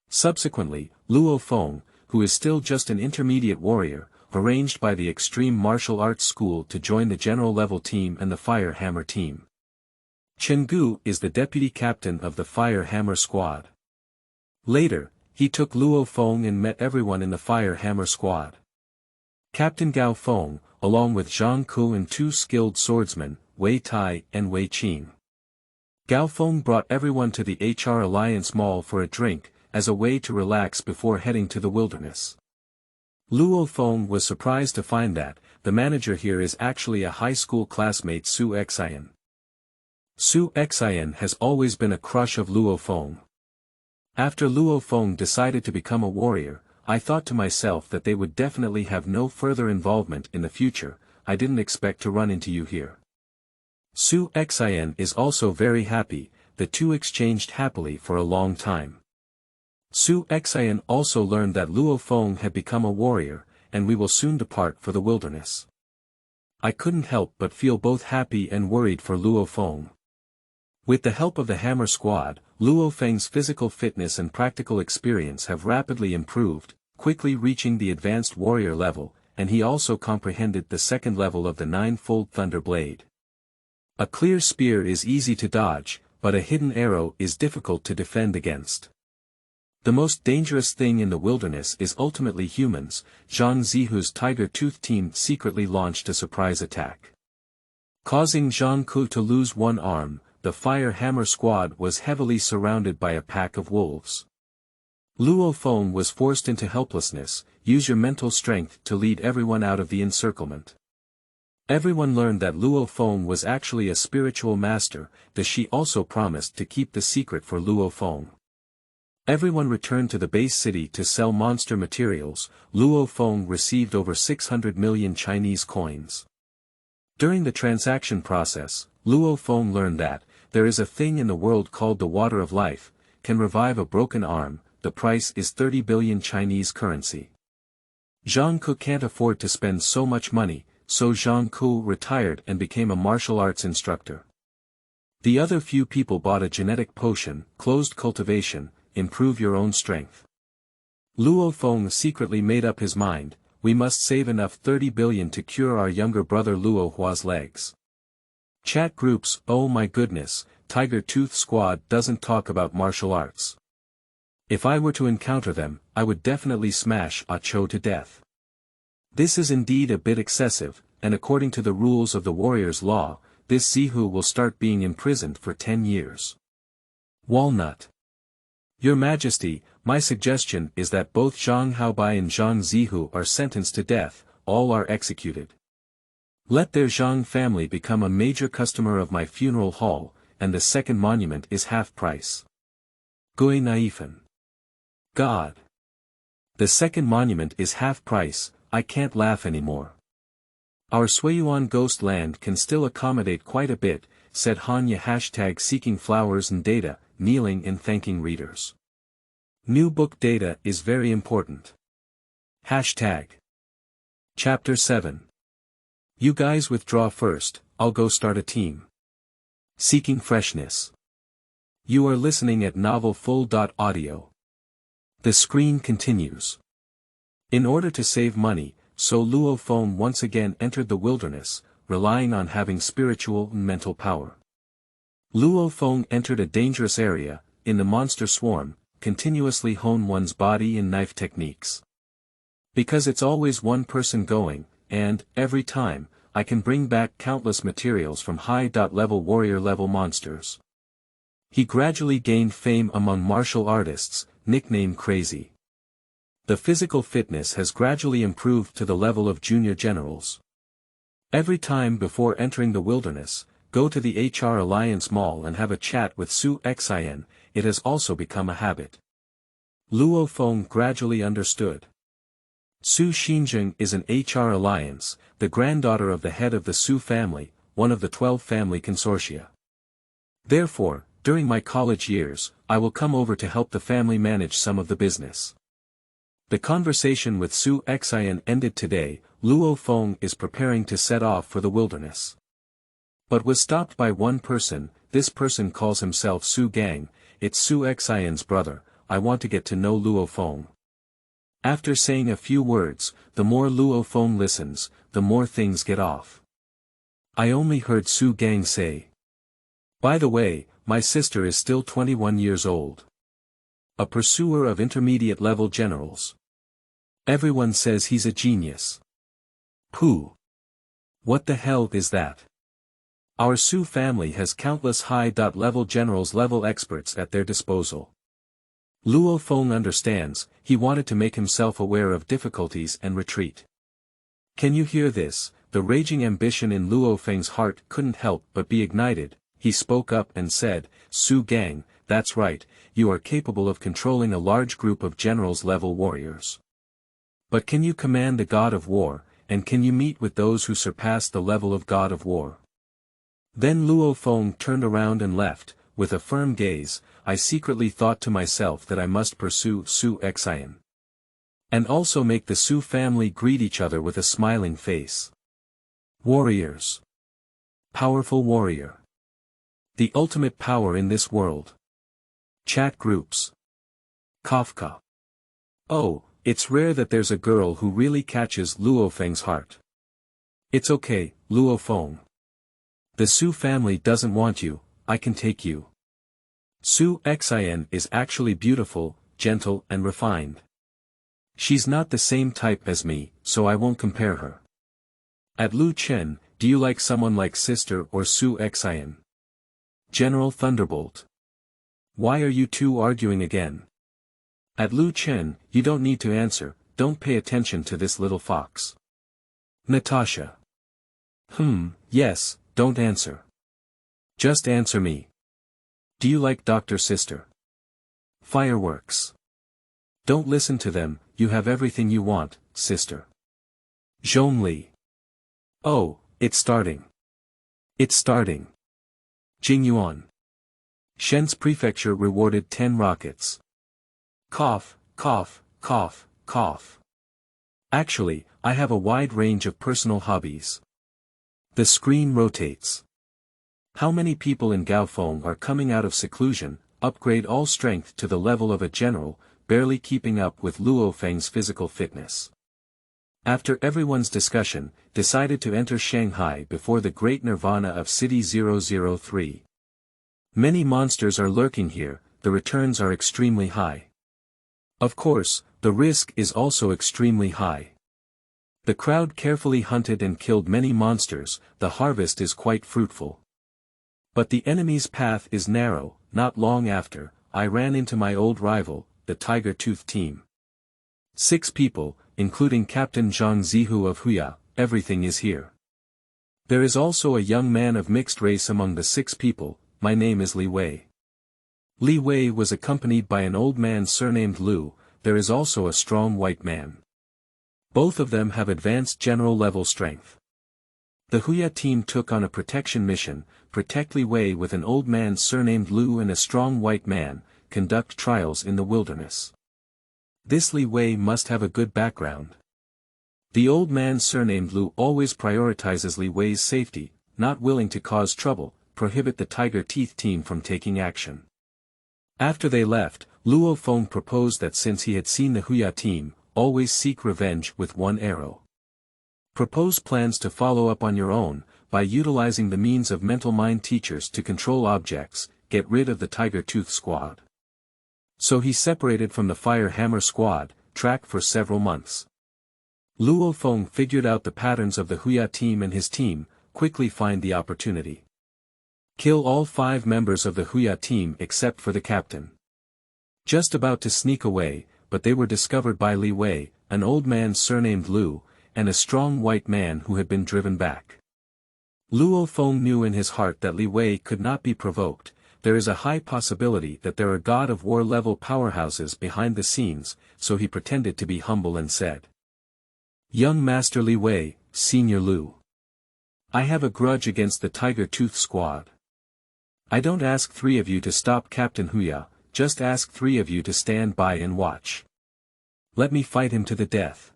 Subsequently, Luo Feng, who is still just an intermediate warrior, arranged by the Extreme Martial Arts School to join the General Level Team and the Fire Hammer Team. Chen Gu is the deputy captain of the Fire Hammer Squad. Later, he took Luo Feng and met everyone in the Fire Hammer Squad. Captain Gao Feng, along with Zhang Ku and two skilled swordsmen, Wei Tai and Wei Qing. Gao Feng brought everyone to the HR Alliance Mall for a drink, as a way to relax before heading to the wilderness. Luo Feng was surprised to find that, the manager here is actually a high school classmate Su Xian. Su Xian has always been a crush of Luo Feng. After Luo Feng decided to become a warrior, I thought to myself that they would definitely have no further involvement in the future. I didn't expect to run into you here. Su Xian is also very happy. The two exchanged happily for a long time. Su Xian also learned that Luo Feng had become a warrior, and we will soon depart for the wilderness. I couldn't help but feel both happy and worried for Luo Feng. With the help of the Hammer Squad, Luo Feng's physical fitness and practical experience have rapidly improved, quickly reaching the advanced warrior level, and he also comprehended the second level of the nine-fold thunder blade. A clear spear is easy to dodge, but a hidden arrow is difficult to defend against. The most dangerous thing in the wilderness is ultimately humans. Zhang Zihu's Tiger Tooth team secretly launched a surprise attack. Causing Zhang Ku to lose one arm, the Fire Hammer Squad was heavily surrounded by a pack of wolves. Luo Feng was forced into helplessness. Use your mental strength to lead everyone out of the encirclement. Everyone learned that Luo Feng was actually a spiritual master. The Shi also promised to keep the secret for Luo Feng. Everyone returned to the base city to sell monster materials. Luo Feng received over 600 million Chinese coins. During the transaction process, Luo Feng learned that, there is a thing in the world called the Water of Life, can revive a broken arm. The price is 30 billion Chinese currency. Zhang Ku can't afford to spend so much money, so Zhang Ku retired and became a martial arts instructor. The other few people bought a genetic potion, closed cultivation, improve your own strength. Luo Feng secretly made up his mind, we must save enough 30 billion to cure our younger brother Luo Hua's legs. Chat groups, oh my goodness, Tiger Tooth Squad doesn't talk about martial arts. If I were to encounter them, I would definitely smash Ah Cho to death. This is indeed a bit excessive, and according to the rules of the warrior's law, this Zihu will start being imprisoned for 10 years. Walnut. Your Majesty, my suggestion is that both Zhang Haobai and Zhang Zihu are sentenced to death, all are executed. Let their Zhang family become a major customer of my funeral hall, and the second monument is half price. Gui Naifen. God. The second monument is half price, I can't laugh anymore. Our Suiyuan ghost land can still accommodate quite a bit, said Hanya #seeking flowers and data, kneeling and thanking readers. New book data is very important. Hashtag. Chapter 7. You guys withdraw first, I'll go start a team. Seeking Freshness. You are listening at novelfull.audio. The screen continues. In order to save money, so Luo Feng once again entered the wilderness, relying on having spiritual and mental power. Luo Feng entered a dangerous area, in the monster swarm, continuously hone one's body and knife techniques. Because it's always one person going, and, every time, I can bring back countless materials from high-level warrior level monsters. He gradually gained fame among martial artists, nicknamed Crazy. The physical fitness has gradually improved to the level of junior generals. Every time before entering the wilderness, go to the HR Alliance Mall and have a chat with Su Xin, it has also become a habit. Luo Feng gradually understood. Su Xinjing is an HR alliance, the granddaughter of the head of the Su family, one of the 12 family consortia. Therefore, during my college years, I will come over to help the family manage some of the business. The conversation with Su Xin ended today. Luo Feng is preparing to set off for the wilderness. But was stopped by one person. This person calls himself Su Gang. It's Su Xin's brother. I want to get to know Luo Feng. After saying a few words, the more Luo Feng listens, the more things get off. I only heard Su Gang say. By the way, my sister is still 21 years old. A pursuer of intermediate level generals. Everyone says he's a genius. Pooh. What the hell is that? Our Su family has countless high-level generals level experts at their disposal. Luo Feng understands, he wanted to make himself aware of difficulties and retreat. Can you hear this? The raging ambition in Luo Feng's heart couldn't help but be ignited. He spoke up and said, Su Gang, that's right, you are capable of controlling a large group of generals-level warriors. But can you command the god of war, and can you meet with those who surpass the level of god of war? Then Luo Feng turned around and left. With a firm gaze, I secretly thought to myself that I must pursue Su Xin. And also make the Su family greet each other with a smiling face. Warriors. Powerful warrior. The ultimate power in this world. Chat groups. Kafka. Oh, it's rare that there's a girl who really catches Luo Feng's heart. It's okay, Luo Feng. The Su family doesn't want you, I can take you. Su Xin is actually beautiful, gentle and refined. She's not the same type as me, so I won't compare her. At Lu Chen, do you like someone like sister or Su Xin? General Thunderbolt. Why are you two arguing again? At Lu Chen, you don't need to answer, don't pay attention to this little fox. Natasha. Yes, don't answer. Just answer me. Do you like Dr. Sister? Fireworks. Don't listen to them, you have everything you want, sister. Zhong Li. Oh, it's starting. It's starting. Jingyuan. Shen's prefecture rewarded 10 rockets. Cough, cough, cough, cough. Actually, I have a wide range of personal hobbies. The screen rotates. How many people in Gaofeng are coming out of seclusion, upgrade all strength to the level of a general, barely keeping up with Luo Feng's physical fitness. After everyone's discussion, decided to enter Shanghai before the great nirvana of City 003. Many monsters are lurking here, the returns are extremely high. Of course, the risk is also extremely high. The crowd carefully hunted and killed many monsters, the harvest is quite fruitful. But the enemy's path is narrow. Not long after, I ran into my old rival, the Tiger Tooth team. 6 people, including Captain Zhang Zihu of Huya, everything is here. There is also a young man of mixed race among the 6 people, my name is Li Wei. Li Wei was accompanied by an old man surnamed Lu, there is also a strong white man. Both of them have advanced general level strength. The Huya team took on a protection mission, protect Li Wei with an old man surnamed Lu and a strong white man, conduct trials in the wilderness. This Li Wei must have a good background. The old man surnamed Lu always prioritizes Li Wei's safety, not willing to cause trouble, prohibit the Tiger Teeth team from taking action. After they left, Luo Feng proposed that since he had seen the Huya team, always seek revenge with one arrow. Propose plans to follow up on your own, by utilizing the means of mental mind teachers to control objects, get rid of the Tiger Tooth squad. So he separated from the Fire Hammer squad, track for several months. Luo Feng figured out the patterns of the Huya team and his team, quickly find the opportunity. Kill all 5 members of the Huya team except for the captain. Just about to sneak away, but they were discovered by Li Wei, an old man surnamed Lu, and a strong white man who had been driven back. Luo Feng knew in his heart that Li Wei could not be provoked. There is a high possibility that there are God of War level powerhouses behind the scenes, so he pretended to be humble and said. Young Master Li Wei, Senior Lu. I have a grudge against the Tiger Tooth Squad. I don't ask three of you to stop Captain Huya, just ask three of you to stand by and watch. Let me fight him to the death.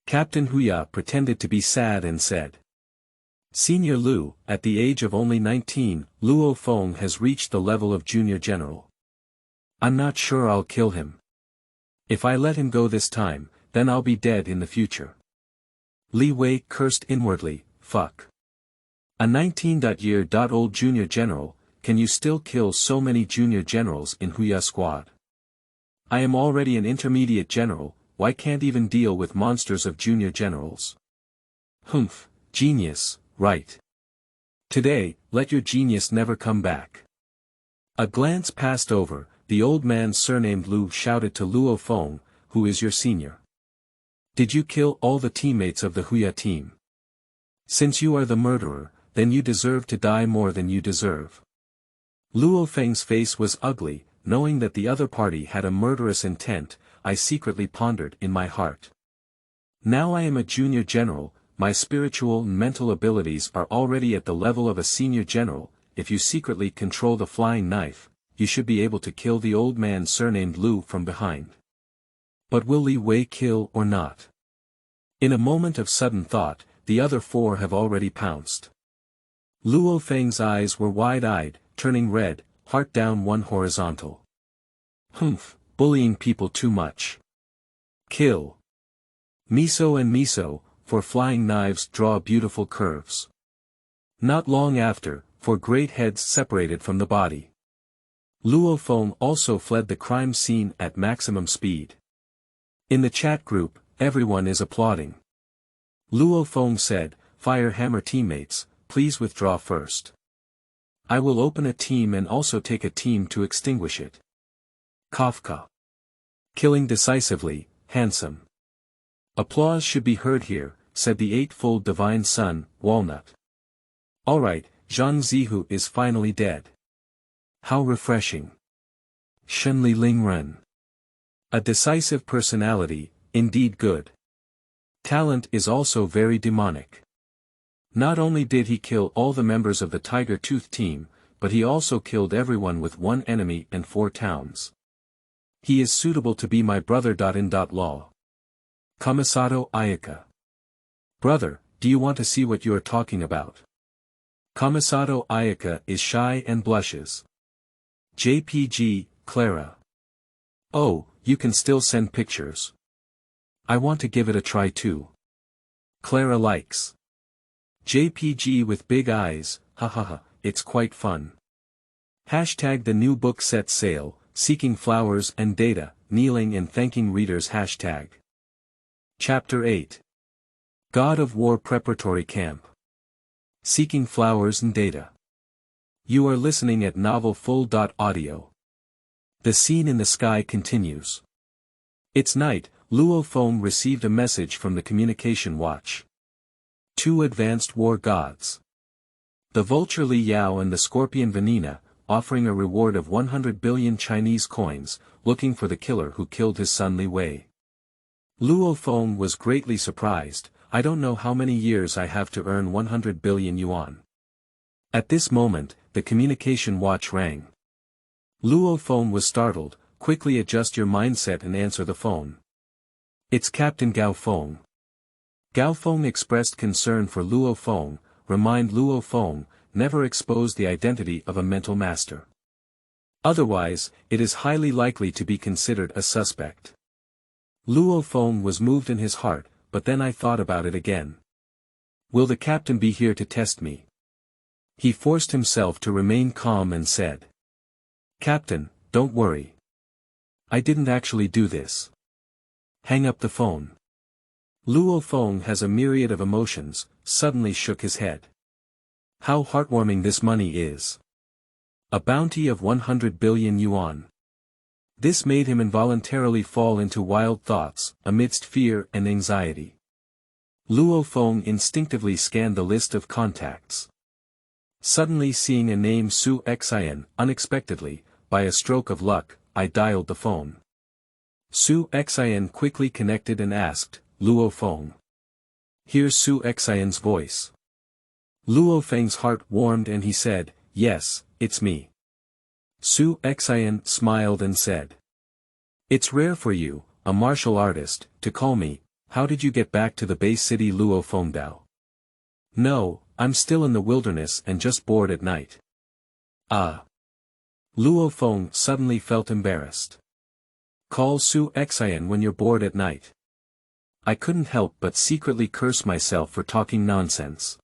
Captain Huya pretended to be sad and said. Senior Lu, at the age of only 19, Luo Feng has reached the level of junior general. I'm not sure I'll kill him. If I let him go this time, then I'll be dead in the future. Li Wei cursed inwardly, fuck. A 19-year-old junior general, can you still kill so many junior generals in Huya squad? I am already an intermediate general, why can't even deal with monsters of junior generals? Humph, genius, right. Today, let your genius never come back. A glance passed over, the old man surnamed Lu shouted to Luo Feng, who is your senior? Did you kill all the teammates of the Huya team? Since you are the murderer, then you deserve to die more than you deserve. Luo Feng's face was ugly, knowing that the other party had a murderous intent, I secretly pondered in my heart. Now I am a junior general, my spiritual and mental abilities are already at the level of a senior general, if you secretly control the flying knife, you should be able to kill the old man surnamed Lu from behind. But will Li Wei kill or not? In a moment of sudden thought, the other four have already pounced. Luo Feng's eyes were wide-eyed, turning red, heart down one horizontal. Humph, bullying people too much. Kill. Miso and miso, for flying knives draw beautiful curves. Not long after, for great heads separated from the body. Luo Feng also fled the crime scene at maximum speed. In the chat group, everyone is applauding. Luo Feng said, Fire Hammer teammates, please withdraw first. I will open a team and also take a team to extinguish it. Kafka. Killing decisively, handsome. Applause should be heard here, said the eightfold divine son, Walnut. Alright, Zhang Zihu is finally dead. How refreshing. Shenli Lingren. A decisive personality, indeed good. Talent is also very demonic. Not only did he kill all the members of the Tiger Tooth team, but he also killed everyone with one enemy and 4 towns. He is suitable to be my brother.in.law. Kamisato Ayaka. Brother, do you want to see what you are talking about? Kamisato Ayaka is shy and blushes. JPG, Clara. Oh, you can still send pictures. I want to give it a try too. Clara likes. JPG with big eyes, hahaha, it's quite fun. Hashtag the new book set sale, seeking flowers and data, kneeling and thanking readers hashtag. Chapter 8. God of War Preparatory Camp. Seeking flowers and data. You are listening at novelfull.audio. The scene in the sky continues. It's night, Luo Feng received a message from the communication watch. 2 advanced war gods. The vulture Li Yao and the scorpion Venena, offering a reward of 100 billion Chinese coins, looking for the killer who killed his son Li Wei. Luo Feng was greatly surprised, I don't know how many years I have to earn 100 billion yuan. At this moment, the communication watch rang. Luo Feng was startled, quickly adjust your mindset and answer the phone. It's Captain Gao Feng. Gao Feng expressed concern for Luo Feng, remind Luo Feng, never expose the identity of a mental master. Otherwise, it is highly likely to be considered a suspect. Luo Feng was moved in his heart, but then I thought about it again. Will the captain be here to test me? He forced himself to remain calm and said. Captain, don't worry. I didn't actually do this. Hang up the phone. Luo Feng has a myriad of emotions, suddenly shook his head. How heartwarming this money is. A bounty of 100 billion yuan. This made him involuntarily fall into wild thoughts, amidst fear and anxiety. Luo Feng instinctively scanned the list of contacts. Suddenly seeing a name Su-Xian, unexpectedly, by a stroke of luck, I dialed the phone. Su-Xian quickly connected and asked, Luo Feng. Here's Su-Xian's voice. Luo Feng's heart warmed and he said, yes, it's me. Su-Xian smiled and said. It's rare for you, a martial artist, to call me. How did you get back to the base city Luo Fengdao? No, I'm still in the wilderness and just bored at night. Ah. Luo Feng suddenly felt embarrassed. Call Su-Xian when you're bored at night. I couldn't help but secretly curse myself for talking nonsense.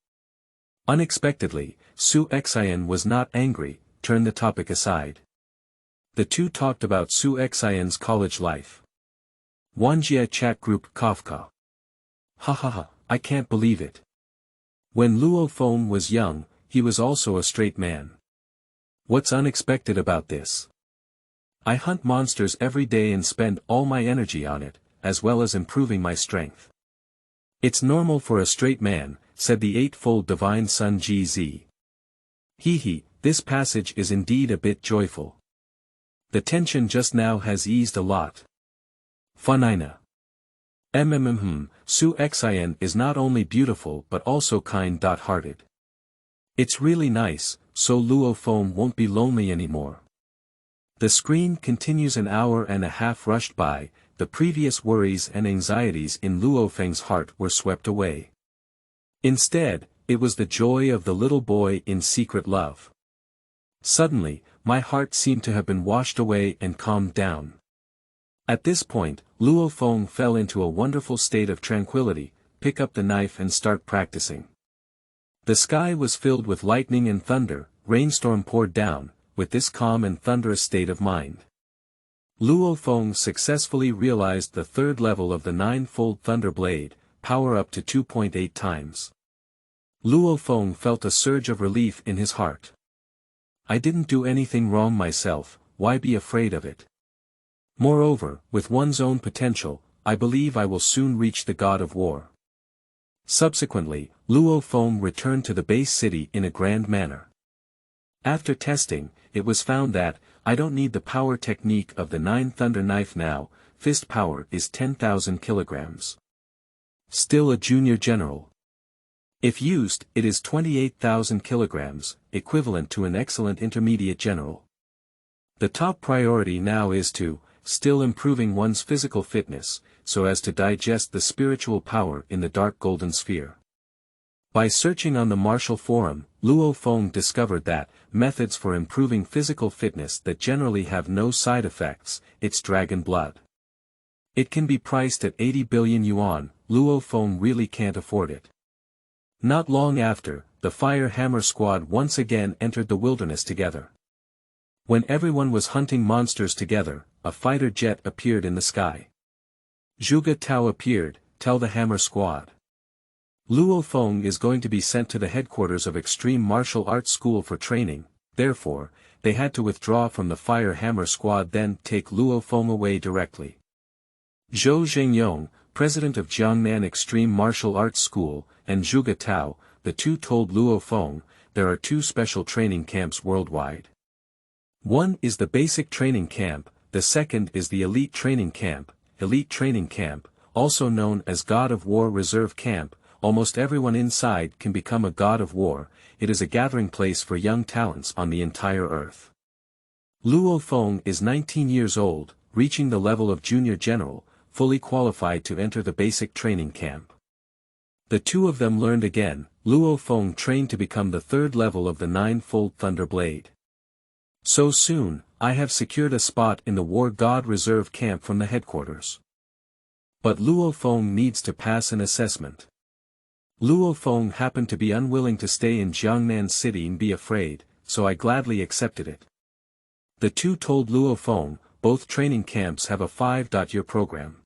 Unexpectedly, Su-Xian was not angry, turned the topic aside. The two talked about Su-Xian's college life. Wanjia chat group Kafka. Ha ha ha, I can't believe it. When Luo Feng was young, he was also a straight man. What's unexpected about this? I hunt monsters every day and spend all my energy on it, as well as improving my strength. It's normal for a straight man, said the eightfold divine son GZ. Hee, this passage is indeed a bit joyful. The tension just now has eased a lot. Funina. Su-Xian is not only beautiful but also kind-hearted. It's really nice, so Luo Feng won't be lonely anymore. The screen continues. An hour and a half rushed by, the previous worries and anxieties in Luo Feng's heart were swept away. Instead, it was the joy of the little boy in secret love. Suddenly, my heart seemed to have been washed away and calmed down. At this point, Luo Feng fell into a wonderful state of tranquility, pick up the knife and start practicing. The sky was filled with lightning and thunder, rainstorm poured down, with this calm and thunderous state of mind. Luo Feng successfully realized the third level of the ninefold thunder blade, power up to 2.8 times. Luo Feng felt a surge of relief in his heart. I didn't do anything wrong myself, why be afraid of it? Moreover, with one's own potential, I believe I will soon reach the God of War. Subsequently, Luo Feng returned to the base city in a grand manner. After testing, it was found that, I don't need the power technique of the 9 thunder knife now, fist power is 10,000 kilograms. Still a junior general. If used, it is 28,000 kilograms, equivalent to an excellent intermediate general. The top priority now is to, still improving one's physical fitness, so as to digest the spiritual power in the dark golden sphere. By searching on the martial forum, Luo Feng discovered that, methods for improving physical fitness that generally have no side effects, it's dragon blood. It can be priced at 80 billion yuan, Luo Feng really can't afford it. Not long after, the Fire Hammer Squad once again entered the wilderness together. When everyone was hunting monsters together, a fighter jet appeared in the sky. Zhuge Tao appeared, tell the Hammer Squad. Luo Feng is going to be sent to the headquarters of Extreme Martial Arts School for training, therefore, they had to withdraw from the Fire Hammer Squad then take Luo Feng away directly. Zhou Zhengyong, president of Jiangnan Extreme Martial Arts School, and Zhuge Tao, the two told Luo Feng, there are 2 special training camps worldwide. One is the basic training camp, the second is the elite training camp, also known as God of War Reserve Camp. Almost everyone inside can become a God of War, it is a gathering place for young talents on the entire earth. Luo Feng is 19 years old, reaching the level of junior general, fully qualified to enter the basic training camp. The two of them learned again, Luo Feng trained to become the 3rd level of the ninefold thunder blade. So soon, I have secured a spot in the War God Reserve Camp from the headquarters. But Luo Feng needs to pass an assessment. Luo Feng happened to be unwilling to stay in Jiangnan City and be afraid, so I gladly accepted it. The two told Luo Feng, both training camps have a 5-year program.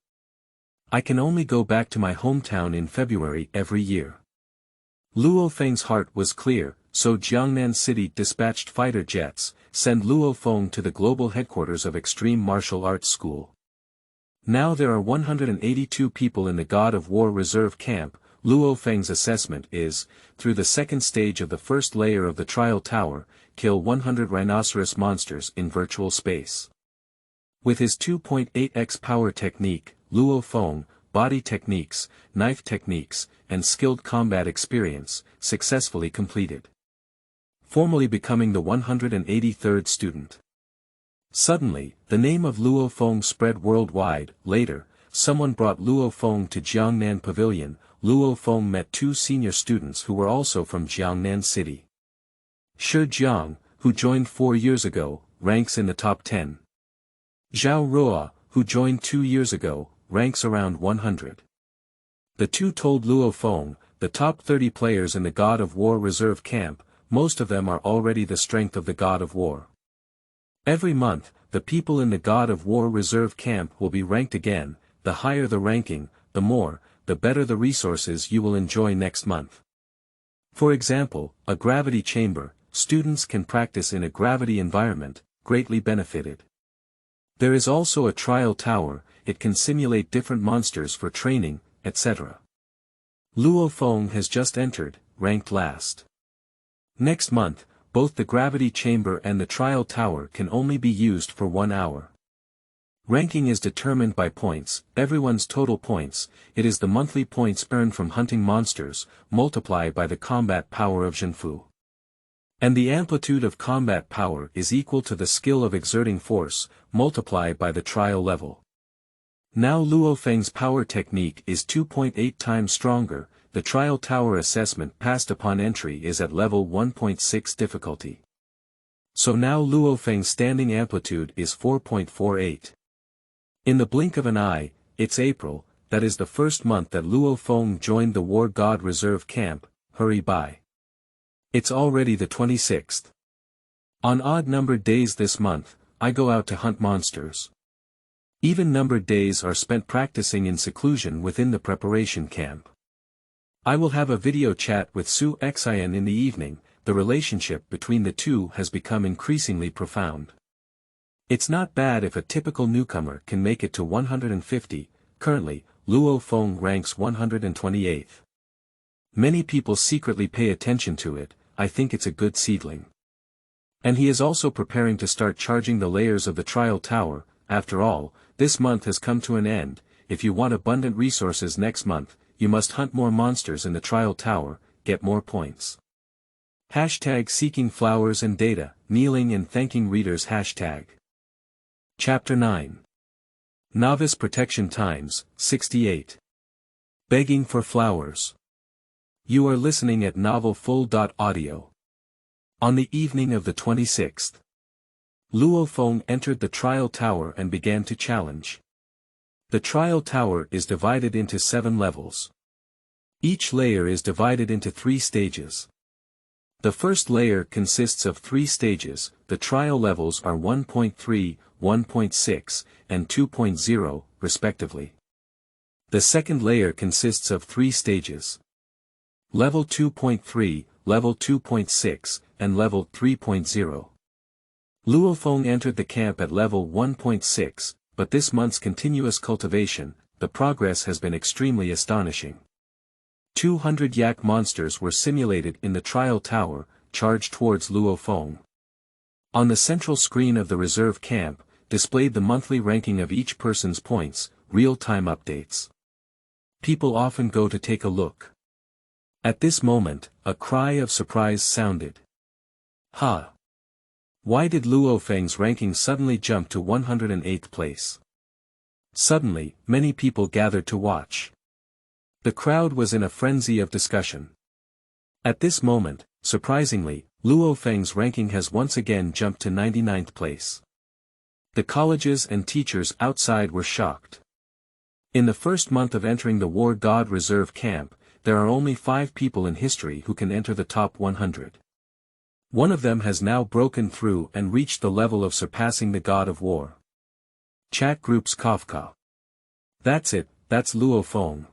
I can only go back to my hometown in February every year. Luo Feng's heart was clear, so Jiangnan City dispatched fighter jets, send Luo Feng to the global headquarters of Extreme Martial Arts School. Now there are 182 people in the God of War Reserve Camp, Luo Feng's assessment is, through the second stage of the first layer of the trial tower, kill 100 rhinoceros monsters in virtual space. With his 2.8x power technique, Luo Feng, body techniques, knife techniques, and skilled combat experience, successfully completed. Formally becoming the 183rd student. Suddenly, the name of Luo Feng spread worldwide. Later, someone brought Luo Feng to Jiangnan Pavilion. Luo Feng met two senior students who were also from Jiangnan City. Shi Jiang, who joined 4 years ago, ranks in the top 10. Zhao Ruo, who joined 2 years ago, ranks around 100. The two told Luo Feng, the top 30 players in the God of War reserve camp, most of them are already the strength of the God of War. Every month, the people in the God of War reserve camp will be ranked again. The higher the ranking, the better the resources you will enjoy next month. For example, a gravity chamber, students can practice in a gravity environment, greatly benefited. There is also a trial tower, it can simulate different monsters for training, etc. Luo Feng has just entered, ranked last. Next month, both the gravity chamber and the trial tower can only be used for 1 hour. Ranking is determined by points, everyone's total points. It is the monthly points earned from hunting monsters, multiplied by the combat power of Zhenfu. And the amplitude of combat power is equal to the skill of exerting force, multiplied by the trial level. Now Luo Feng's power technique is 2.8 times stronger. The trial tower assessment passed upon entry is at level 1.6 difficulty. So now Luo Feng's standing amplitude is 4.48. In the blink of an eye, it's April, that is the first month that Luo Feng joined the War God Reserve Camp. Hurry by. It's already the 26th. On odd-numbered days this month, I go out to hunt monsters. Even-numbered days are spent practicing in seclusion within the preparation camp. I will have a video chat with Su Xian in the evening. The relationship between the two has become increasingly profound. It's not bad if a typical newcomer can make it to 150, currently, Luo Feng ranks 128th. Many people secretly pay attention to it. I think it's a good seedling. And he is also preparing to start charging the layers of the trial tower. After all, this month has come to an end. If you want abundant resources next month, you must hunt more monsters in the trial tower, get more points. Hashtag seeking flowers and data, kneeling and thanking readers. Hashtag. Chapter 9. Novice Protection Times, 68. Begging for Flowers. You are listening at novelfull.audio. On the evening of the 26th. Luo Feng entered the trial tower and began to challenge. The trial tower is divided into 7 levels. Each layer is divided into 3 stages. The first layer consists of 3 stages. The trial levels are 1.3, 1.6, and 2.0, respectively. The second layer consists of 3 stages. Level 2.3, Level 2.6, and Level 3.0. Luo Feng entered the camp at Level 1.6, but this month's continuous cultivation, the progress has been extremely astonishing. 200 yak monsters were simulated in the trial tower, charged towards Luo Feng. On the central screen of the reserve camp, displayed the monthly ranking of each person's points, real-time updates. People often go to take a look. At this moment, a cry of surprise sounded. Ha! Why did Luo Feng's ranking suddenly jump to 108th place? Suddenly, many people gathered to watch. The crowd was in a frenzy of discussion. At this moment, surprisingly, Luo Feng's ranking has once again jumped to 99th place. The colleges and teachers outside were shocked. In the first month of entering the War God Reserve Camp, there are only 5 people in history who can enter the top 100. One of them has now broken through and reached the level of surpassing the God of War. Chat groups Kafka. That's it, that's Luo Feng.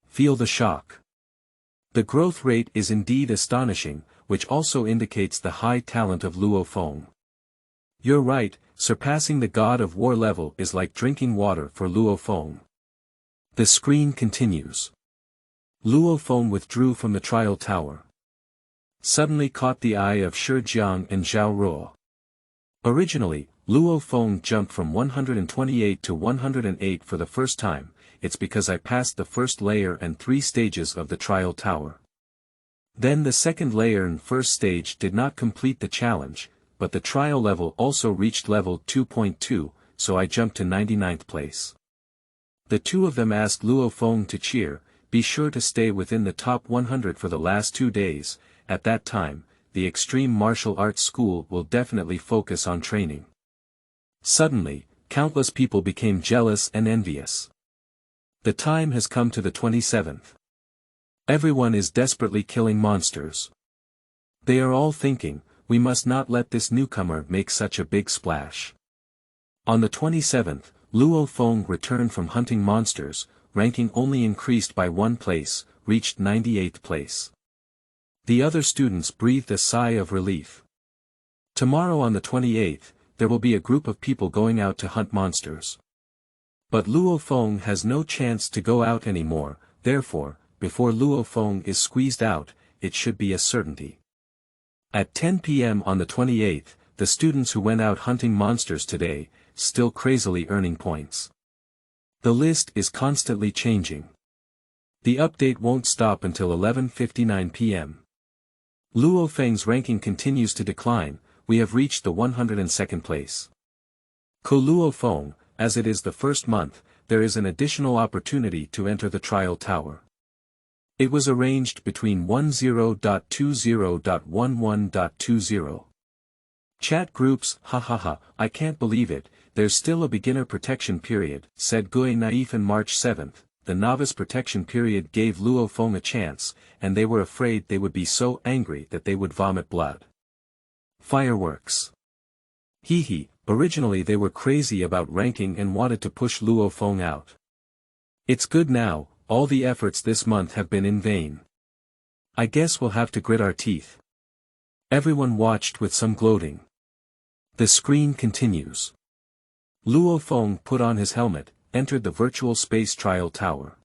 Feel the shock. The growth rate is indeed astonishing, which also indicates the high talent of Luo Feng. You're right, surpassing the God of War level is like drinking water for Luo Feng. The screen continues. Luo Feng withdrew from the trial tower. Suddenly caught the eye of Shi Jiang and Zhao Ruo. Originally, Luo Feng jumped from 128 to 108 for the first time. It's because I passed the first layer and 3 stages of the trial tower. Then the second layer and first stage did not complete the challenge, but the trial level also reached level 2.2, so I jumped to 99th place. The two of them asked Luo Feng to cheer, be sure to stay within the top 100 for the last 2 days. At that time, the extreme martial arts school will definitely focus on training. Suddenly, countless people became jealous and envious. The time has come to the 27th. Everyone is desperately killing monsters. They are all thinking, we must not let this newcomer make such a big splash. On the 27th, Luo Feng returned from hunting monsters, ranking only increased by 1 place, reached 98th place. The other students breathed a sigh of relief. Tomorrow on the 28th, there will be a group of people going out to hunt monsters. But Luo Feng has no chance to go out anymore, therefore, before Luo Feng is squeezed out, it should be a certainty. At 10 p.m. on the 28th, the students who went out hunting monsters today, still crazily earning points. The list is constantly changing. The update won't stop until 11:59 p.m. Luo Feng's ranking continues to decline, we have reached the 102nd place. Luo Feng, as it is the first month, there is an additional opportunity to enter the trial tower. It was arranged between 10.20.11.20. Chat groups, hahaha, I can't believe it, there's still a beginner protection period, said YuanIn on March 7th. The novice protection period gave Luo Feng a chance, and they were afraid they would be so angry that they would vomit blood. Fireworks. Hehe, originally they were crazy about ranking and wanted to push Luo Feng out. It's good now, all the efforts this month have been in vain. I guess we'll have to grit our teeth. Everyone watched with some gloating. The screen continues. Luo Feng put on his helmet, entered the virtual space trial tower.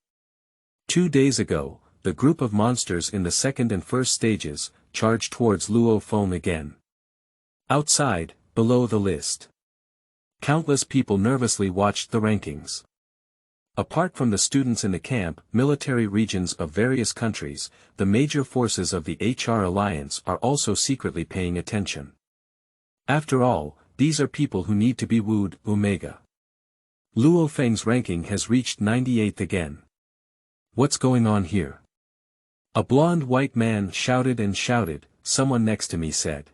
2 days ago, the group of monsters in the second and first stages, charged towards Luo Feng again. Outside, below the list. Countless people nervously watched the rankings. Apart from the students in the camp, military regions of various countries, the major forces of the HR Alliance are also secretly paying attention. After all, these are people who need to be wooed, Omega. Luo Feng's ranking has reached 98th again. What's going on here? A blonde white man shouted and shouted, someone next to me said.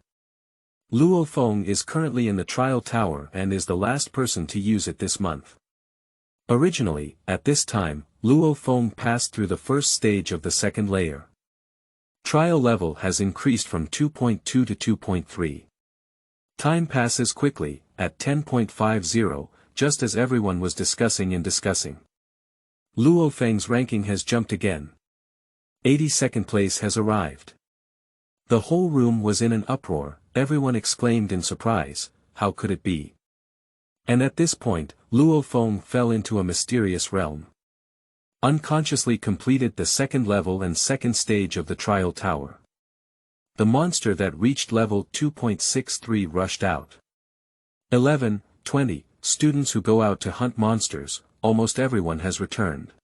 Luo Feng is currently in the trial tower and is the last person to use it this month. Originally, at this time, Luo Feng passed through the first stage of the second layer. Trial level has increased from 2.2 to 2.3. Time passes quickly, at 10.50, just as everyone was discussing. Luo Feng's ranking has jumped again. 82nd place has arrived. The whole room was in an uproar, everyone exclaimed in surprise, how could it be? And at this point, Luo Feng fell into a mysterious realm. Unconsciously completed the second level and second stage of the trial tower. The monster that reached level 2.63 rushed out. 11:20, students who go out to hunt monsters, almost everyone has returned.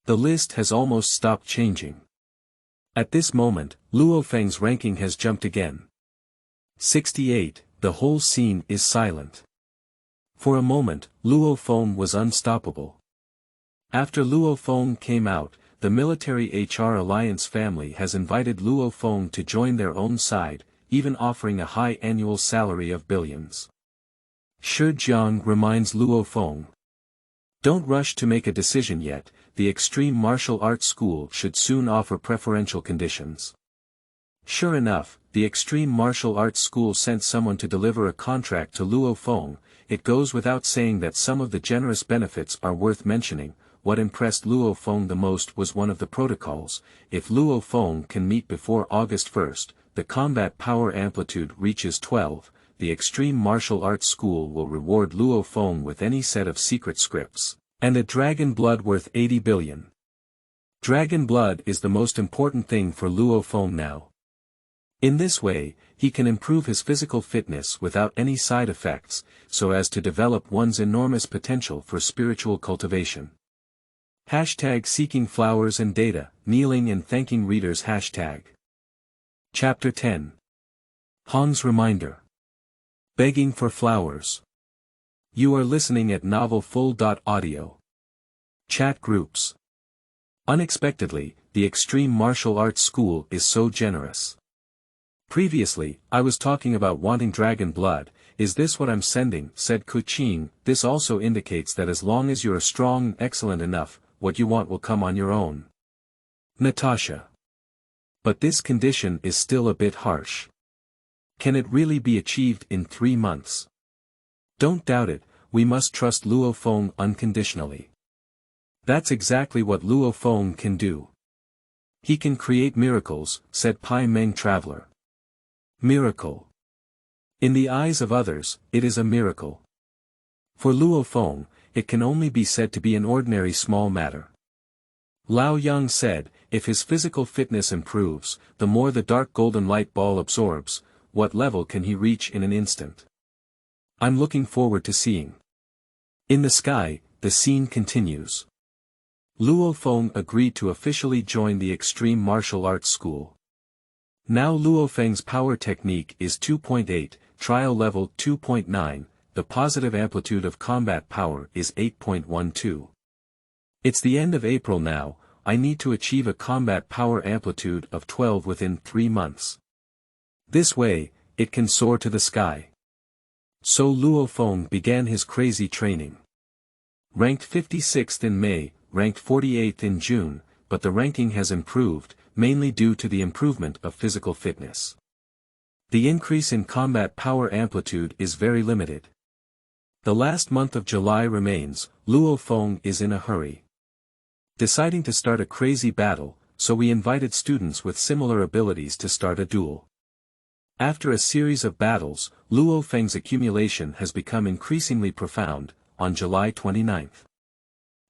The list has almost stopped changing. At this moment, Luo Feng's ranking has jumped again. 68, the whole scene is silent. For a moment, Luo Feng was unstoppable. After Luo Feng came out, the military HR Alliance family has invited Luo Feng to join their own side, even offering a high annual salary of billions. Shi Jiang reminds Luo Feng. Don't rush to make a decision yet, the extreme martial arts school should soon offer preferential conditions. Sure enough, the extreme martial arts school sent someone to deliver a contract to Luo Feng. It goes without saying that some of the generous benefits are worth mentioning. What impressed Luo Feng the most was one of the protocols. If Luo Feng can meet before August 1st, the combat power amplitude reaches 12, the extreme martial arts school will reward Luo Feng with any set of secret scripts, and a dragon blood worth 80 billion. Dragon blood is the most important thing for Luo Feng now. In this way, he can improve his physical fitness without any side effects, so as to develop one's enormous potential for spiritual cultivation. Hashtag seeking flowers and data, kneeling and thanking readers. Hashtag. Chapter 10. Hong's Reminder. Begging for flowers. You are listening at novelful.audio. Chat groups. Unexpectedly, the Extreme Martial Arts School is so generous. Previously, I was talking about wanting dragon blood. Is this what I'm sending? Said Kuching. This also indicates that as long as you are strong and excellent enough, what you want will come on your own. Natasha. But this condition is still a bit harsh. Can it really be achieved in 3 months? Don't doubt it, we must trust Luo Feng unconditionally. That's exactly what Luo Feng can do. He can create miracles, said Pai Meng Traveler. Miracle. In the eyes of others, it is a miracle. For Luo Feng, it can only be said to be an ordinary small matter. Lao Yang said, if his physical fitness improves, the more the dark golden light ball absorbs, what level can he reach in an instant? I'm looking forward to seeing. In the sky, the scene continues. Luo Feng agreed to officially join the Extreme Martial Arts School. Now Luo Feng's power technique is 2.8, trial level 2.9, the positive amplitude of combat power is 8.12. It's the end of April now, I need to achieve a combat power amplitude of 12 within 3 months. This way, it can soar to the sky. So Luo Feng began his crazy training. Ranked 56th in May, ranked 48th in June, but the ranking has improved, mainly due to the improvement of physical fitness. The increase in combat power amplitude is very limited. The last month of July remains, Luo Feng is in a hurry. Deciding to start a crazy battle, so we invited students with similar abilities to start a duel. After a series of battles, Luo Feng's accumulation has become increasingly profound. On July 29th.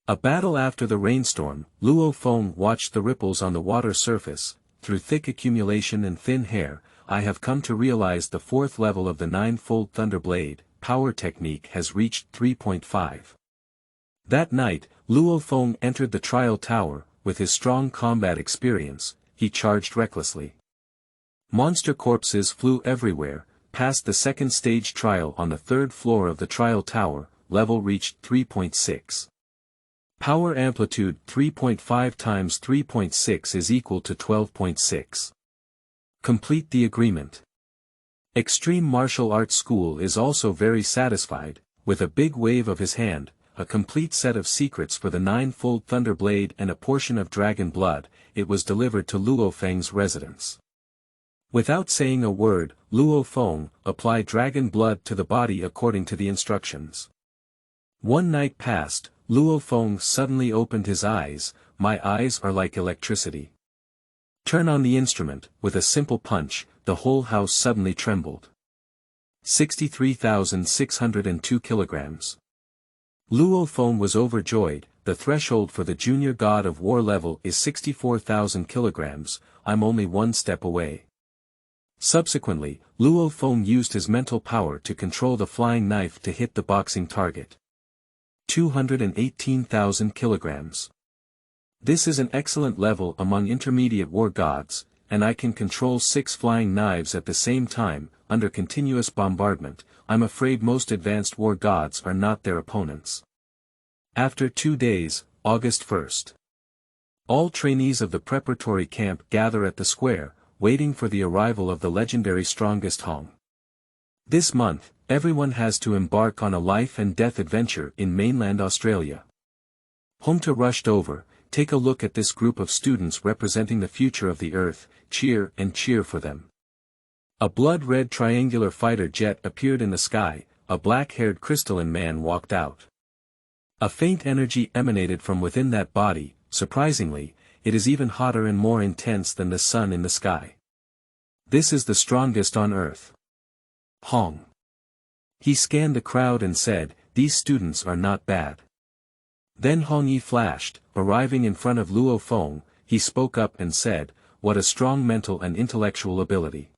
A battle after the rainstorm, Luo Feng watched the ripples on the water surface. Through thick accumulation and thin hair, I have come to realize the 4th level of the 9-fold Thunderblade power technique has reached 3.5. That night, Luo Feng entered the trial tower. With his strong combat experience, he charged recklessly. Monster corpses flew everywhere. Past the second stage trial on the 3rd floor of the trial tower, level reached 3.6. Power amplitude 3.5 times 3.6 is equal to 12.6. Complete the agreement. Extreme Martial Arts School is also very satisfied. With a big wave of his hand, a complete set of secrets for the 9-fold Thunderblade and a portion of dragon blood, it was delivered to Luo Feng's residence. Without saying a word, Luo Feng applied dragon blood to the body according to the instructions. One night passed, Luo Feng suddenly opened his eyes. My eyes are like electricity. Turn on the instrument. With a simple punch, the whole house suddenly trembled. 63,602 kilograms. Luo Feng was overjoyed. The threshold for the junior god of war level is 64,000 kilograms, I'm only one step away. Subsequently, Luo Feng used his mental power to control the flying knife to hit the boxing target. 218,000 kilograms. This is an excellent level among intermediate war gods, and I can control 6 flying knives at the same time, under continuous bombardment. I'm afraid most advanced war gods are not their opponents. After 2 days, August 1st. All trainees of the preparatory camp gather at the square, waiting for the arrival of the legendary strongest Hong. This month, everyone has to embark on a life and death adventure in mainland Australia. Hongta rushed over. Take a look at this group of students representing the future of the Earth, cheer and cheer for them. A blood-red triangular fighter jet appeared in the sky, a black-haired crystalline man walked out. A faint energy emanated from within that body. Surprisingly, it is even hotter and more intense than the sun in the sky. This is the strongest on Earth. Hong. He scanned the crowd and said, these students are not bad. Then Zhong Li flashed, arriving in front of Luo Feng. He spoke up and said, "What a strong mental and intellectual ability."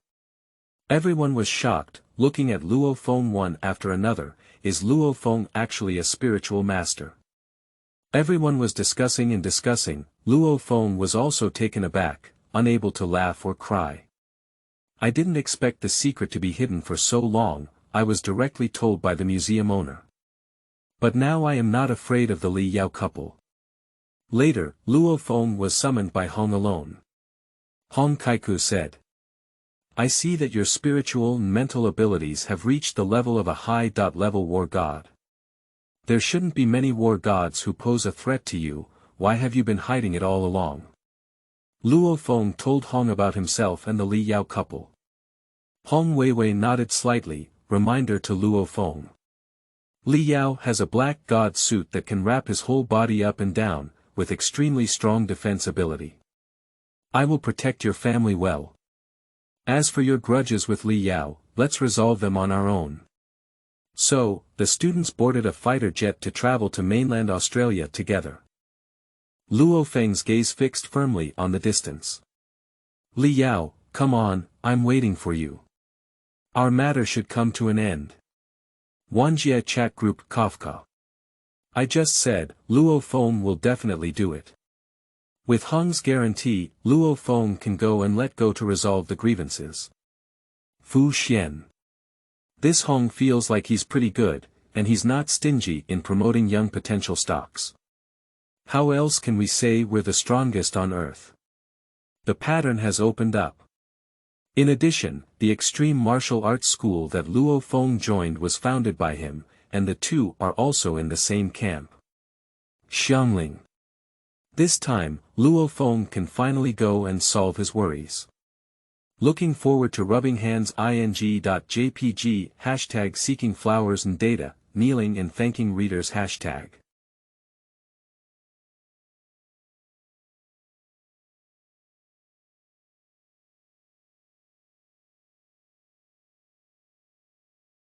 Everyone was shocked, looking at Luo Feng one after another. Is Luo Feng actually a spiritual master? Everyone was discussing. Luo Feng was also taken aback, unable to laugh or cry. "I didn't expect the secret to be hidden for so long," I was directly told by the museum owner. "But now I am not afraid of the Li Yao couple." Later, Luo Feng was summoned by Hong alone. Hong Kaiku said, "I see that your spiritual and mental abilities have reached the level of a high-level war god. There shouldn't be many war gods who pose a threat to you. Why have you been hiding it all along?" Luo Feng told Hong about himself and the Li Yao couple. Hong Weiwei nodded slightly, reminder to Luo Feng. Li Yao has a black god suit that can wrap his whole body up and down, with extremely strong defense ability. I will protect your family well. As for your grudges with Li Yao, let's resolve them on our own. So, the students boarded a fighter jet to travel to mainland Australia together. Luo Feng's gaze fixed firmly on the distance. "Li Yao, come on, I'm waiting for you. Our matter should come to an end." Wanjie chat group Kafka. I just said, Luo Feng will definitely do it. With Hong's guarantee, Luo Feng can go and let go to resolve the grievances. Fu Xian. This Hong feels like he's pretty good, and he's not stingy in promoting young potential stocks. How else can we say we're the strongest on Earth? The pattern has opened up. In addition, the extreme martial arts school that Luo Feng joined was founded by him, and the two are also in the same camp. Xiangling. This time, Luo Feng can finally go and solve his worries. Looking forward to rubbing hands ing.jpg #seeking flowers and data, kneeling and thanking readers #.